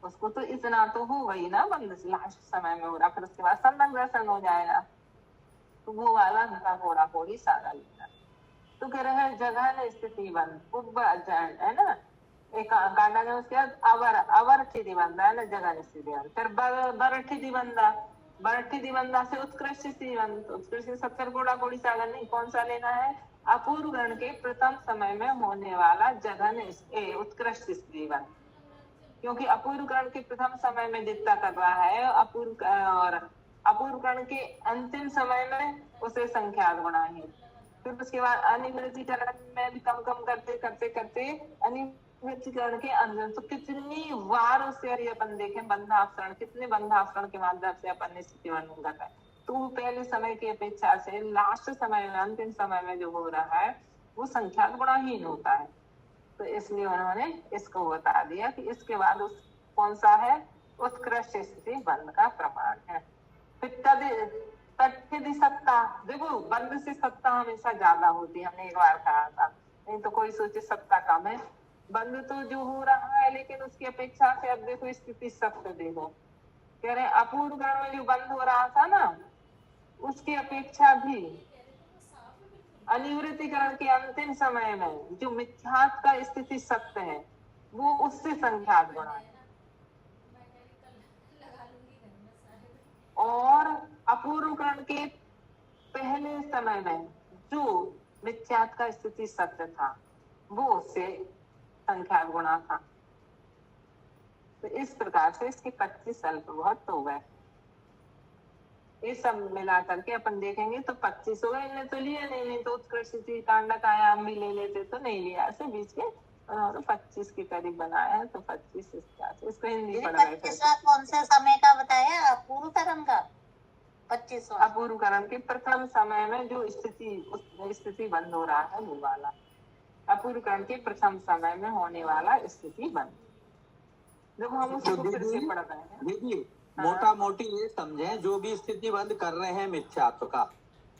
उसको तो इतना तो हो गई ना बंद लास्ट समय में हो रहा, फिर उसके बाद संबंध दर्शन हो जाएगा, तो वो वाला उनका घोड़ा घोड़ी सारा लेना। तो कह रहे हैं जगह न स्थिति बंद है ना, एक कांडा में उसके बाद अवर ठिधि बंदा है ना, जगह स्थिति बंद, फिर बरठिधि बंदा, बरठिधि बंदा से उत्कृष्ट स्थिति बंद, उत्कृष्ट 70 घोड़ा घोड़ी सागर नहीं, कौन सा लेना है, अपूर्व गण के प्रथम समय में होने वाला जगन उत्कृष्ट स्त्री बंद, क्योंकि अपूर्व गण के प्रथम समय में जितना कर रहा है अपूर्व और अपूर्व गण के अंतिम समय में उसे संख्या गुणा है। फिर उसके बाद अनिवृत्तिकरण में भी कम कम करते करते करते अनिवृत्तिकरण के अंदर तो कितनी बार उससे अपन देखें बंधावसरण, कितने बंधावसरण के माध्यम से अपन ने स्थिति वर्णन कर है, तो पहले समय की अपेक्षा से लास्ट समय में अंतिम समय में जो हो रहा है वो संख्या गुणाहीन होता है। तो इसलिए उन्होंने इसको बता दिया कि इसके बाद उस कौन सा है, उत्कृष्ट स्थिति बंध का प्रमाण है। फिर तत्थिधि सत्ता, देखो बंध से सत्ता हमेशा ज्यादा होती है, हमने एक बार कहा था, नहीं तो कोई सोचे सत्ता कम है, बंध तो जो हो रहा है लेकिन उसकी अपेक्षा से अब देखो स्थिति सत्य देखो, कह रहे अपूर्व गण में जो बंध हो रहा था ना उसकी अपेक्षा भी अनिवृत्तिकरण के अंतिम समय में जो मिथ्यात्व का स्थिति सत्य है वो उससे संख्यात गुणा है, और अपूर्वकरण के पहले समय में जो मिथ्यात्व का स्थिति सत्य था वो उससे संख्या गुणा था। तो इस प्रकार से इसके 25 अल्प बहुत हो गए, ये सब मिला करके अपन देखेंगे तो 25 हो गए। इन्हें तो लिया नहीं तो उत्कृष्ट कांडक आयाम भी ले लेते तो नहीं लिया, ऐसे बीच में तो 25 के करीब बनाया है, तो 25 इसको हिंदी पढ़ रहे थे। कौन से समय का बताया, अपूर्वकरण का 25 अपूर्वकरण के प्रथम समय में जो स्थिति बंद हो रहा है वो वाला, अपूर्वकरण के प्रथम समय में होने वाला स्थिति बंद, देखो हम उसको फिर से पढ़ रहे हैं। दीदी मोटा मोटी ये समझे, जो भी स्थिति बंद कर रहे हैं मिथ्यात्व का,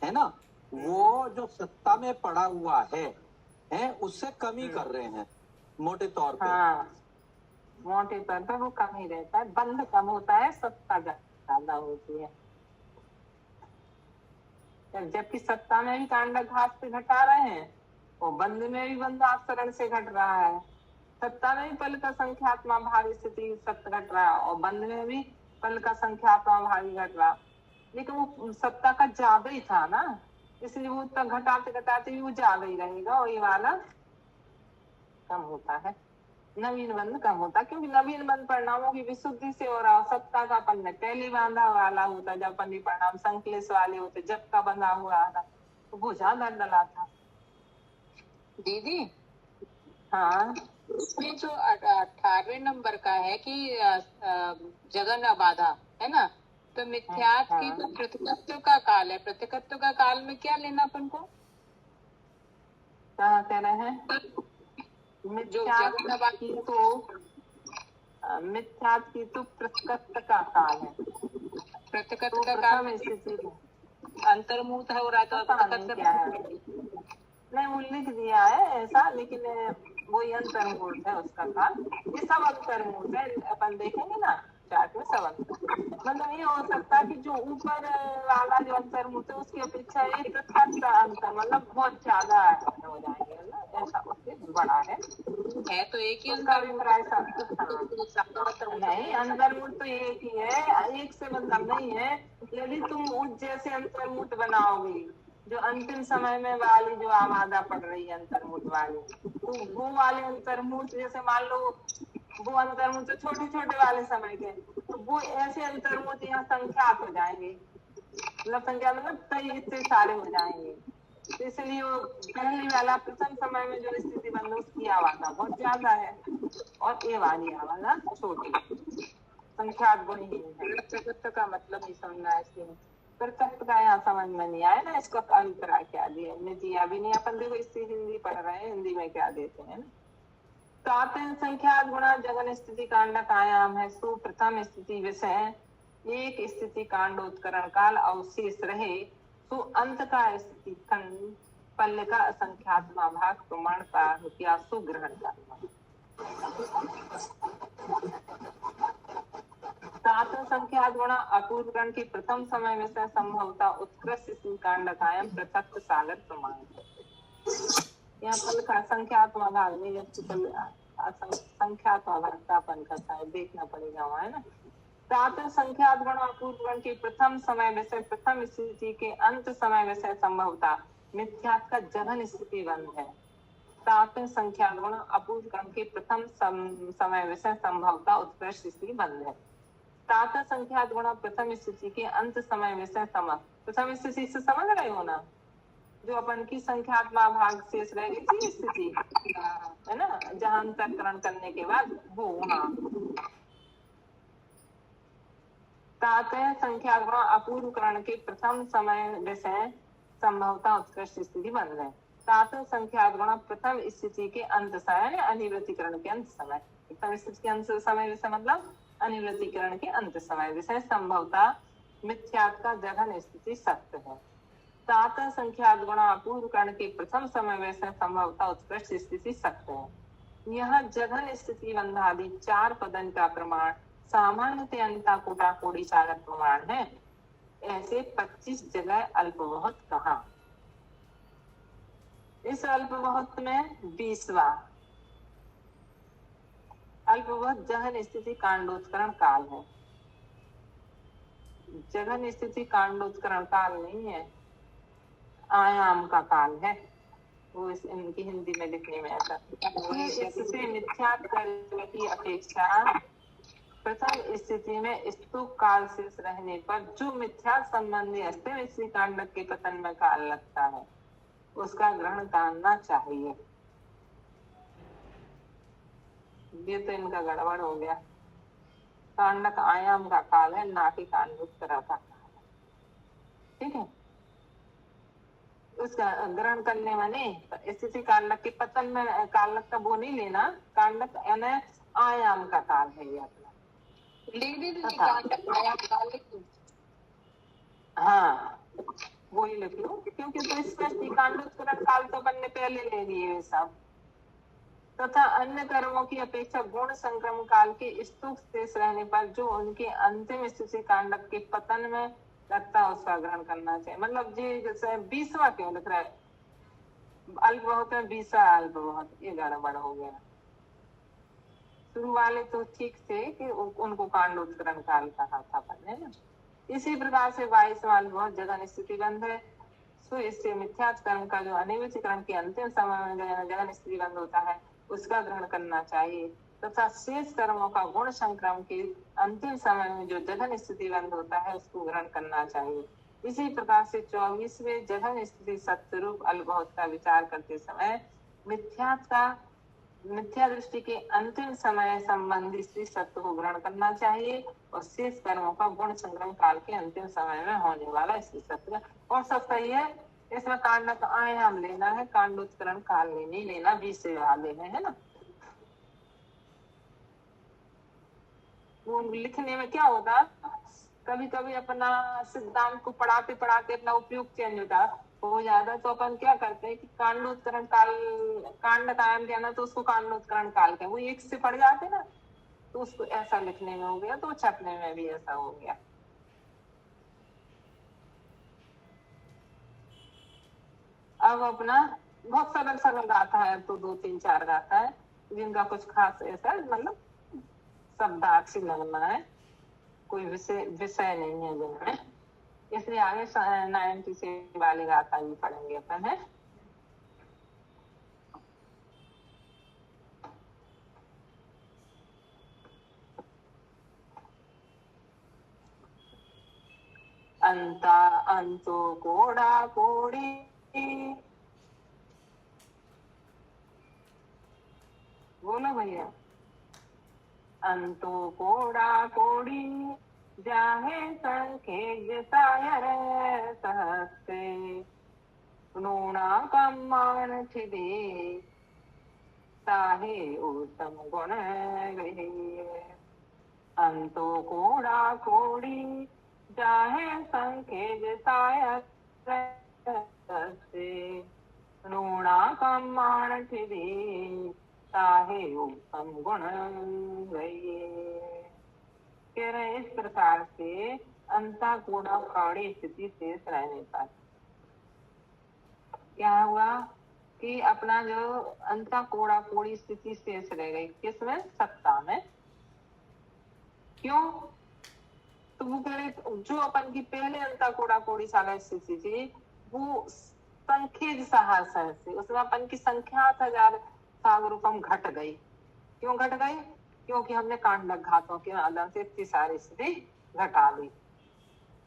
है ना, वो जो सत्ता में पड़ा हुआ है उससे कमी कर रहे हैं मोटे तौर पे। हाँ, मोटे तौर पर वो कम ही रहता है, बंद कम होता है, सत्ता ज्यादा होती है। जबकि सत्ता में भी कांडक घास से घटा रहे हैं और बंद में भी बंधावसरण से घट रहा है, सत्ता में भी पल का संख्यात्मक भावी स्थिति सत्य घट रहा है और बंद में भी पल का संख्यात्मक भावी घट रहा, लेकिन वो सत्ता का ज्यादा ही था ना, इसलिए वो तक घटाते घटाते भी वो ज्यादा ही रहेगा और ये वाला कम होता है, नवीन बंध कम होता है, क्योंकि नवीन बंध परिणामों की विशुद्धि से हो रहा, सत्ता का अपन ने पहले बांधा वाला होता, जब अपन परिणाम संकलेश वाले होते, जब का बंधा हुआ था तो वो ज्यादा डला था। दीदी हाँ, इसमें जो 18वें नंबर का है कि जगन अबाधा है ना, तो मिथ्यात्व की तो प्रतिकत्व का काल है, प्रतिकत्व का काल में क्या लेना अपन को, कहाँ कह रहे हैं, मिथ्यात्व की तो प्रतिकत्व का काल है, प्रतिकत्व का काल में स्थिति अंतर्मुख हो रहा है, तो क्या है नहीं वो लिख दिया है ऐसा, लेकिन वही अंतर्मुख है उसका काल, ये सब अंतर्मुख है, अपन देखेंगे ना चार्ट में सब अंतर, मतलब ये हो सकता है कि जो ऊपर वाला जो अंतर्मुख है उसकी अपेक्षा ये प्रत्यक्ष अंतर मतलब बहुत ज्यादा हो जाएंगे ना, ऐसा उससे बड़ा है तो एक ही उसका अभिप्राय नहीं, अंतर्मुख तो एक ही है, एक से मतलब नहीं है, यदि तुम उस जैसे अंतर्मुख बनाओगे जो अंतिम समय में वाली जो आवाजा पड़ रही है अंतर्मुठ वाली, तो वो वाले अंतर्मुठ, जैसे मान लो वो अंतर्मुठ तो छोटे छोटे वाले समय के, तो वो ऐसे अंतर्मुठ यहाँ संख्यात हो जाएंगे, मतलब संख्या मतलब कई इतने सारे हो जाएंगे। तो इसलिए वो पहले वाला प्रथम समय में जो स्थिति बन रही उसकी आवाजा बहुत ज्यादा है और ये वाली आवाजा छोटी, संख्यात गुण ही है। प्रकृत का मतलब नहीं समझना है इसलिए। प्रत्यक्ष का यहाँ समझ में नहीं आया ना, इसको अंतरा क्या दिया हमने दिया भी नहीं। अपन देखो इससे हिंदी पढ़ रहे हैं, हिंदी में क्या देते हैं ना। सात संख्यात गुणा जगन स्थिति कांडक आयाम है। सु प्रथम स्थिति विषय एक स्थिति कांडोत्करण काल अवशेष रहे, सु अंत का स्थिति खंड पल्ल का असंख्यात्मा भाग प्रमाण का सुग्रहण करना। सात संख्यात गुणा अपूर्वकरण की प्रथम समय में से संभवता उत्कृष्ट कांड कायम पृथक सागर प्रमाण। यहाँ पल का संख्यात्मा भाग में संख्यात्मा भाग का अपन करता है, देखना पड़ेगा वहाँ, है ना। सात संख्यात गुणा अपूर्वकरण की प्रथम समय में से प्रथम स्थिति के अंत समय में से संभवता मिथ्यात का जघन स्थिति बंध है। सात संख्यात गुणा अपूर्वकरण के प्रथम समय में से संभवता उत्कृष्ट स्थिति बंध है। सात संख्यात गुणा प्रथम स्थिति के अंत समय में से प्रथम स्थिति से समझ रहे हो ना, जो अपन की संख्यात्मा भाग शेष रह गई थी स्थिति, है ना, जहां अंतरकरण करने के बाद वो वहां। सात संख्यात गुणा अपूर्वकरण के प्रथम समय में से संभवता उत्कृष्ट स्थिति बन गए। सात संख्यात गुणा प्रथम स्थिति के अंत समय, अनिवृत्तिकरण के अंत समय, प्रथम स्थिति के अंत समय विषय मतलब अनिवृत्तिकरण के अंत समय विषय संभवता मिथ्यात का जघन स्थिति सत्य है। सात संख्यात गुणा अपूर्वकरण के प्रथम समय विषय संभवता उत्कृष्ट स्थिति सत्य है। यह जघन स्थिति बंधादि चार पदन का प्रमाण सामान्यतः अंता कोटा कोड़ी चालक प्रमाण है। ऐसे 25 जगह अल्प बहुत कहा। इस अल्प बहुत में 20वां अल्प बहुत जघन स्थिति कांडोत्करण काल है। जघन स्थिति कांडोत्करण काल नहीं है, आयाम का काल है। वो इनकी हिंदी में लिखने में ऐसा। इससे मिथ्यात करने की अपेक्षा प्रथम स्थिति में स्तूप काल शेष रहने पर जो मिथ्या संबंधी अस्तित्व स्थिति कांडक के पतन में काल लगता है उसका ग्रहण करना चाहिए। ये तो इनका गड़बड़ हो गया। कांडक आयाम का काल है, ना कि कांडोत्करण का काल है, ठीक है। उसका ग्रहण करने माने स्थिति कांडक के पतन में कालक का वो नहीं लेना, कांडक यानी आयाम का काल है ये अपना। लिख दीजिए कांडक आयाम काल लिख दो। हाँ वही लिख लो, क्योंकि तो स्पष्ट कांडोत्करण काल तो बनने पहले ले लिए सब। तथा अन्य कर्मों की अपेक्षा गुण संक्रमण काल के स्तूप शेष रहने पर जो उनके अंतिम स्थिति कांडक के पतन में लगता है उसका ग्रहण करना चाहिए। मतलब जी जैसे 20वां क्यों लिख रहा है अल्प बहुत है, 20वां अल्प बहुत, ये गड़बड़ हो गया। शुरू वाले तो ठीक थे कि उनको कांडोत्करण काल कहा था पढ़ने ना। इसी प्रकार से 22वां अल्प बहुत जगन स्थिति बंध है। सो इससे मिथ्यात कर्म का जो अनिवृत्तिकरण के अंतिम समय में जगन स्थिति बंध होता है उसका ग्रहण करना चाहिए। तथा शेष कर्मों का गुण संक्रम के अंतिम समय में जो जघन स्थिति बंध होता है उसको ग्रहण करना चाहिए। इसी प्रकार से 24वें जघन स्थिति सत्य रूप अल्पबहुत का विचार करते समय मिथ्या दृष्टि के अंतिम समय संबंधी स्त्री सत्य को ग्रहण करना चाहिए और शेष कर्मों का गुण संक्रम काल के अंतिम समय में होने वाला स्त्री सत्य और सब सही है। इसमें कांडक आयाम लेना है, कांडोत्करण काल नहीं लेना, 20 वाले में, है ना। वो लिखने में क्या होता, कभी कभी अपना सिद्धांत को पढ़ाते पढ़ाते अपना उपयोग चेंज हो जाता, तो अपन क्या करते हैं कि कांडोत्करण काल कांड कायम देना तो उसको कांडोत्करण काल का वो एक से पढ़ जाते ना, तो उसको ऐसा लिखने में हो गया, तो छपने में भी ऐसा हो गया। अब अपना बहुत सरल सरल गाथा है, तो 2 3 4 गाथा है जिनका कुछ खास ऐसा मतलब शब्दार्थ से लगना है, कोई विषय नहीं है जिनमें। इसलिए आगे 90 से वाली गाथा भी पढ़ेंगे अपन है। अंता अंतो कोड़ा कोड़ी, बोलो भैया। अंतो कोड़ा कोड़ी जाहे संखे जसायर सहस्ते नूणा कम्मान छिदे ताहे उत्तम गुण गहे। अंतो कोड़ा कोड़ी जाहे संखे जसायर सहस्ते नूणा कम्मान छिदे ताहे उत्तम गुण गए। कह रहे हैं इस प्रकार से अंता कोड़ा कौड़ी स्थिति शेष रहने पर क्या हुआ कि अपना जो अंता कोड़ा कोड़ी स्थिति शेष रह गई, किसमें? सत्ता में। क्यों? तो वो कह रहे जो अपन की पहले अंता कोड़ा कोड़ी सागर स्थिति थी वो संखेज सहस्र से, उसमें अपन की संख्या 1000 सागरूपम घट गई। क्यों घट गई? क्योंकि हमने कांडक घातों के आधार से इतनी सारी स्थिति घटा ली।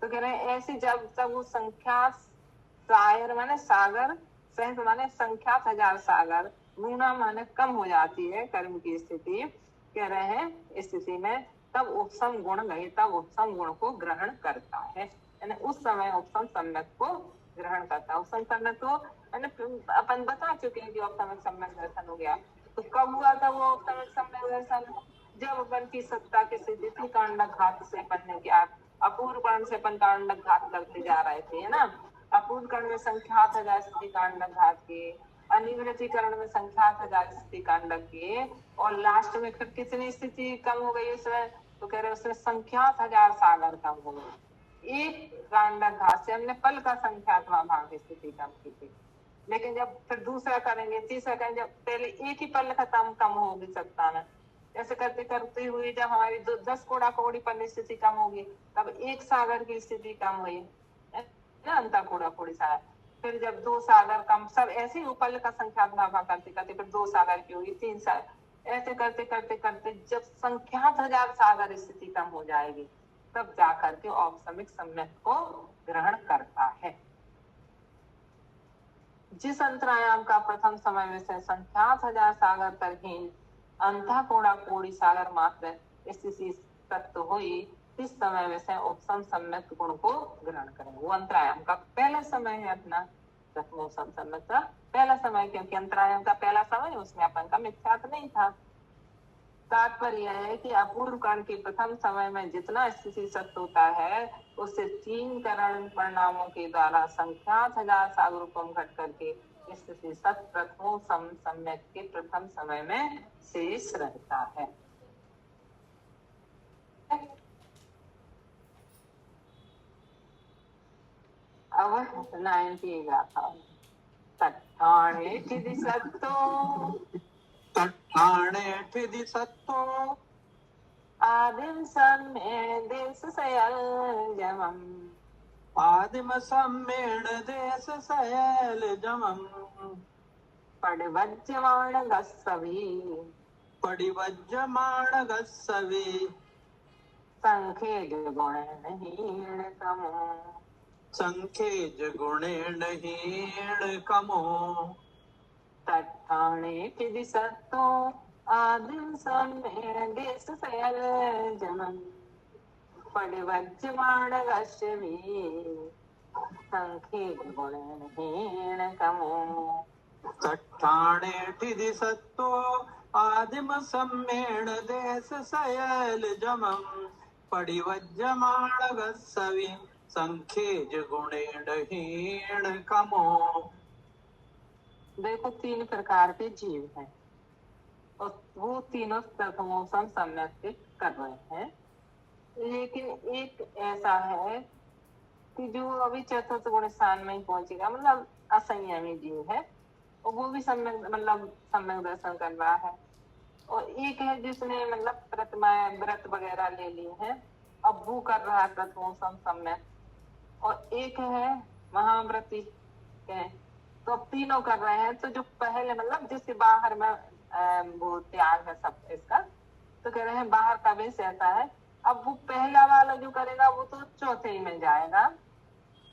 तो कह रहे हैं ऐसे जब वो संख्या सायर माने सागर, सहस्र माने संख्या 1000 सागर, गुणा माने कम हो जाती है कर्म की स्थिति। कह रहे हैं इस स्थिति में तब उपसम गुण गए, तब उपसम गुण को ग्रहण करता है, यानी उस समय उपसम सम्यक को ग्रहण करता है। उपसम सम्यक को अपन बता चुके हैं कि उपसम सम्यक दर्शन हो गया। तो कब हुआ था वो उपसम सम्यक दर्शन? जब अपन की सत्ता की स्थिति थी कांडक घात से बनने की, अपूर्व कर्ण से अपन कांडक घात करते जा रहे थे, है ना। अपूर्व कर्ण में संख्या 1000 स्थिति कांडक घात के, अनिवृत्ति कर्ण में संख्या 1000 स्थिति कांडक के, और लास्ट में फिर कितनी स्थिति कम हो गई उसमें? तो कह रहे उसमें संख्या 1000 सागर कम हो गई। एक कांडक घात से हमने पल का संख्यात्मक भाग की स्थिति कम की थी, लेकिन जब फिर दूसरा करेंगे, तीसरा करेंगे, जब पहले एक ही पल खत्म कम होगी सत्ता में, ऐसे करते करते हुई जब हमारी 10 कोड़ा कोड़ी पल स्थिति कम होगी तब एक सागर की स्थिति कम हुई ना, अंता कोड़ा कोड़ी सागर। फिर जब 2 सागर कम, सब ऐसे ही पल का संख्यात्मक भाग करते करते फिर 2 सागर की होगी, 3 सागर, ऐसे करते करते करते जब संख्या 1000 सागर स्थिति कम हो जाएगी तब जाकर के औपसमिक सम्यक को ग्रहण करता है। जिस अंतरायाम का प्रथम समय में से संख्या 1000 सागर तरहीन अंता कोड़ा कोड़ी सागर मात्र स्थिति तत्व हुई, इस समय में से उपसम सम्यक गुण को ग्रहण करें। वो अंतरायाम का पहला समय है अपना, प्रथम उपसम सम्यक का पहला समय, क्योंकि अंतरायाम का पहला समय उसमें अपन का मिथ्यात्व नहीं था। तात्पर्य यह है कि अपूर्व कर्ण के प्रथम समय में जितना स्थिति सत्य होता है उससे 3 करण परिणामों के द्वारा संख्या 1000 सागरूपम घट करके स्थिति सत्य प्रथम सम्यक के प्रथम समय में शेष रहता है। अब 90 गाथा तट्ठाणे ठिदि सत्तो, तट्ठाणे ठिदि सत्तो आदिम सम्मे देश सयल जमम, आदिम सम्मेण देश सयल जमम, पड़वज्यमाण गस्सवी, पडिवज्यमाण गस्सवी, संखेज गुणहीन तमो, संखेज गुणेन हीण कमो, तट्ठाणे ठिदि सत्तो आदिम सम्मे देश सयल जमम, पड़वज्यमाण गस्सवी, संखेज गुणहीन कमो। तट्ठाणे ठिदि सत्तो आदिम सम्मेण देश सयल जमम, पडिवज्यमाण गस्सवी, संखेज गुणेन हीण कमो। देखो 3 प्रकार के जीव हैं और वो तीनों प्रथमोपसम सम्यक से कर रहे हैं, लेकिन एक ऐसा है कि जो अभी चतुर्थ गुण स्थान में ही पहुंचेगा, मतलब असंयमी जीव है और वो भी सम्यक मतलब सम्यक दर्शन कर रहा है, और एक है जिसने मतलब व्रत वगैरह ले लिए हैं, अब वो कर रहा है प्रथमोपसम सम्यक, और एक है महाव्रती है। तो अब तीनों कर रहे हैं। तो जो पहले मतलब जिससे बाहर में वो त्याग है सब इसका, तो कह रहे हैं बाहर का वेश ऐसा है। अब वो पहला वाला जो करेगा वो तो चौथे ही में जाएगा,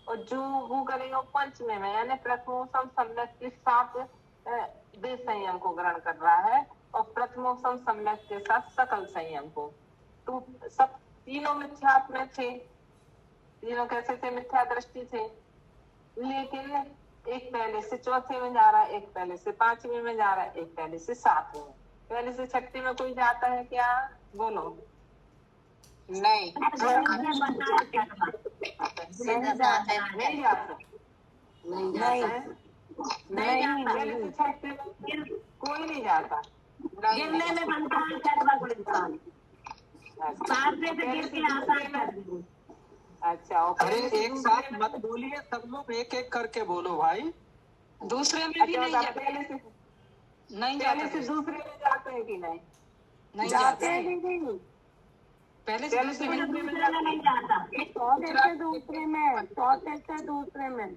और जो वो करेगा वो पंचमे में, यानी प्रथमोपम सम्यक के साथ वेश संयम को ग्रहण कर रहा है, और प्रथमोपम सम्यक के साथ सकल संयम को। तो सब तीनों मिथ्यात्व में थे, तीनों कैसे थे? मिथ्या दृष्टि थे। लेकिन एक पहले से चौथे में जा रहा है, एक पहले से पांचवें में जा रहा है, एक पहले से सातवें में। पहले से छठे में कोई जाता है क्या? बोलो। नहीं, नहीं जाता है। नहीं, पहले से छठे में कोई नहीं जाता। गिरने में बनता है अच्छा, अरे एक साथ मत बोलिए, सब लोग एक एक करके बोलो भाई। दूसरे में भी नहीं जाते, पहले से नहीं पहले जाते, से दूसरे में जाते हैं कि नहीं? नहीं जाते, पहले पहले से से दूसरे में नहीं जाता। चौथे से दूसरे में, चौथे से दूसरे में।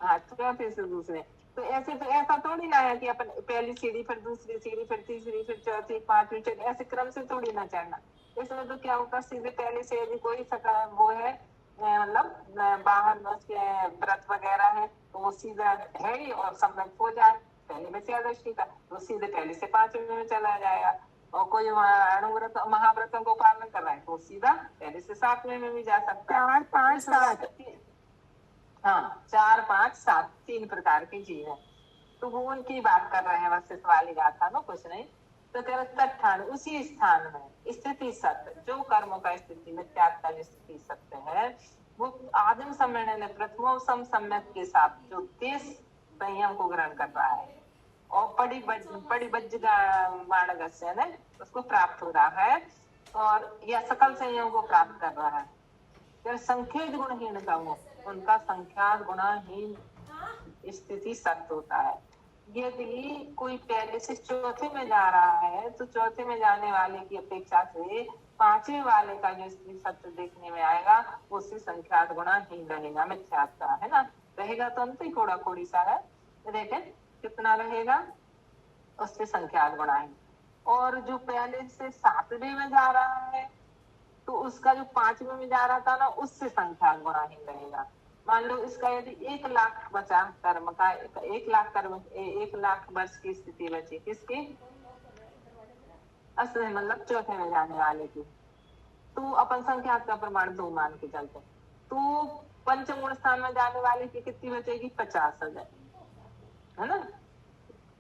हाँ, चौथे से दूसरे। तो ऐसे तो ऐसा थोड़ी ना है कि अपन पहली सीढ़ी फिर दूसरी सीढ़ी फिर तीसरी फिर चौथी पांचवी छठी, ऐसे क्रम से थोड़ी ना चढ़ना। इसमें तो क्या होगा, सीधे पहले से यदि कोई सका वो है मतलब बाहर में उसके व्रत वगैरह है तो वो सीधा है ही, और सम्यक हो जाए पहले में से दृष्टि का तो सीधे पहले से पांचवें में चला जाएगा। और कोई अणुव्रत महाव्रतों को पालन कर रहा है तो सीधा पहले से सातवें में भी जा सकता है। 4, 5, 7। हाँ, 4, 5, 7 तीन प्रकार के जीव है। तो वो उनकी बात कर रहे हैं वशिष्ठ वाली गाथा में, कुछ नहीं। तो कह रहे तत्ठान, उसी स्थान में स्थिति सत्य, जो कर्मों का स्थिति में त्याग का स्थिति सत्य है, वो आदिम सम्मेलन ने प्रथमोपम सम्यक के साथ जो देश संयम को ग्रहण कर रहा है और बड़ी माणगस्य ने उसको प्राप्त हो रहा है, और यह सकल संयम को प्राप्त कर रहा है। फिर संख्यक गुणहीन का वो उनका संख्यात गुणहीन स्थिति सत्य होता है। यदि कोई पहले से चौथे में जा रहा है तो चौथे में जाने वाले की अपेक्षा से पांचवें वाले का जो स्थिति सत्य देखने में आएगा उससे संख्यात गुणहीन रहेगा, मिथ्यात्व का है ना, रहेगा तो अंत ही कोड़ा कोड़ी सा है, देखें कितना रहेगा, उससे संख्यात गुणहीन। और जो पहले से सातवें में जा रहा है तो उसका जो पांचवें में जा रहा था ना उससे संख्या गुणाहीन रहेगा। मान लो इसका यदि 1 लाख बचा कर्म का, 1 लाख कर्म 1 लाख वर्ष की स्थिति बची किसकी? असली मतलब चौथे में जाने वाले की। तो अपन संख्या का प्रमाण 2 मान के चलते, तो पंचम गुण स्थान में जाने वाले की कितनी बचेगी? 50,000 है ना,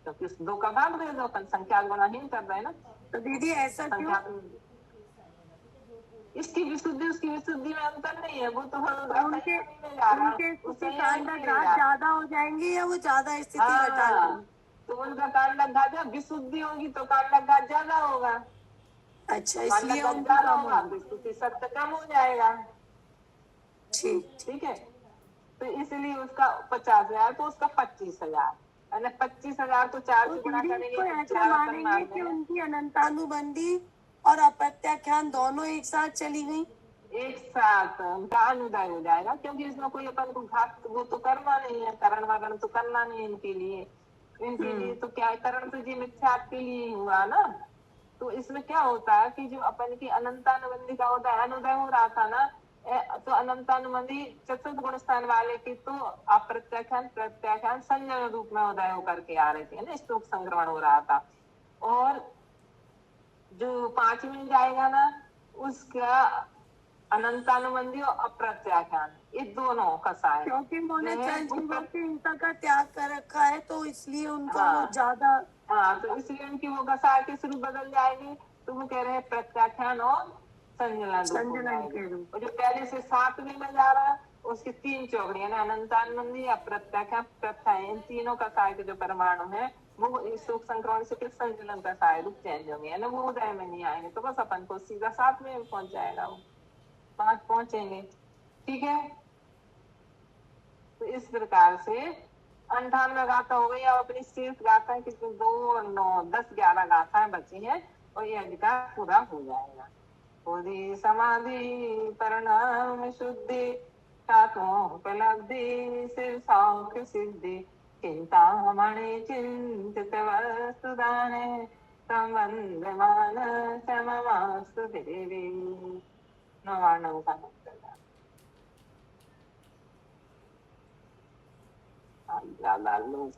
क्योंकि तो 2 का भाग दे दो, अपन संख्या गुणाहीन कर रहे हैं ना। तो दीदी ऐसा क्यों? इसकी विशुद्धि उसकी विशुद्धि में अंतर नहीं है, वो तो उनके स्थिति कांडघात ज्यादा हो जाएंगे या वो ज्यादा स्थिति घटा लेंगे? तो उनका कांडघात विशुद्धि होगी तो कांडघात ज्यादा होगा। अच्छा, इसलिए उनका कम होगा तो स्थिति सत्य कम हो जाएगा। ठीक है, तो इसलिए उसका 50,000 तो उसका 25,000, 25,000 तो 4 से गुणा करेंगे। ऐसा मानेंगे कि उनकी अनंतानुबंधी और अप्रत्याख्यान दोनों एक साथ चली गई, एक साथ उनका अनुदय हो जाएगा, क्योंकि इसमें कोई अपन को घात वो तो करना नहीं है, करण वगण तो करना नहीं है इनके लिए तो क्या करण तो जी मिथ्यात्व के लिए ही हुआ ना। तो इसमें क्या होता है कि जो अपन की अनंतानुबंधी का होता है, अनुदय हो रहा था ना, तो अनंतानुबंधी चतुर्थ गुण स्थान वाले की तो अप्रत्याख्यान प्रत्याख्यान संजय रूप में उदय होकर के आ रहे थे ना, स्तोक संग्रहण हो रहा था। और जो 5 में जाएगा ना उसका अनंतानुबंधी और अप्रत्याख्यान ये दोनों का साय, क्योंकि उन्होंने हिंसा का त्याग कर रखा है तो इसलिए उनका वो ज्यादा। हाँ, तो इसलिए उनकी वो गसाय के स्वरूप बदल जाएगी, तो वो कह रहे हैं प्रत्याख्यान और संजलन के रूप। जो पहले से 7वें में जा रहा है उसकी 3 चौकड़ियां ना, अनंतानुबंधी अप्रत्याख्यान प्रत्याख्यान, इन तीनों का साय के जो परमाणु है वो शोक संक्रमण से फिर संचलन का साय रूप चेंज हो गया ना, वो उदय में नहीं आएंगे तो बस अपन को सीधा 7 में पहुंच जाएगा, वो 5 पहुंचेंगे। ठीक है, तो इस प्रकार से 98 गाथा हो गई। अब अपनी शेष गाथा कितनी 2, 9, 10, 11 गाथाएं बची हैं और ये अधिकार पूरा हो जाएगा। बोधि समाधि परिणाम शुद्धि सात्वोपलब्धि शिव सौख्य सिद्धि चिंतामणि चिंतित वस्तुदाने संबंधमान सममास्तु देवी। 99 का मंत्र ज्यादा लोग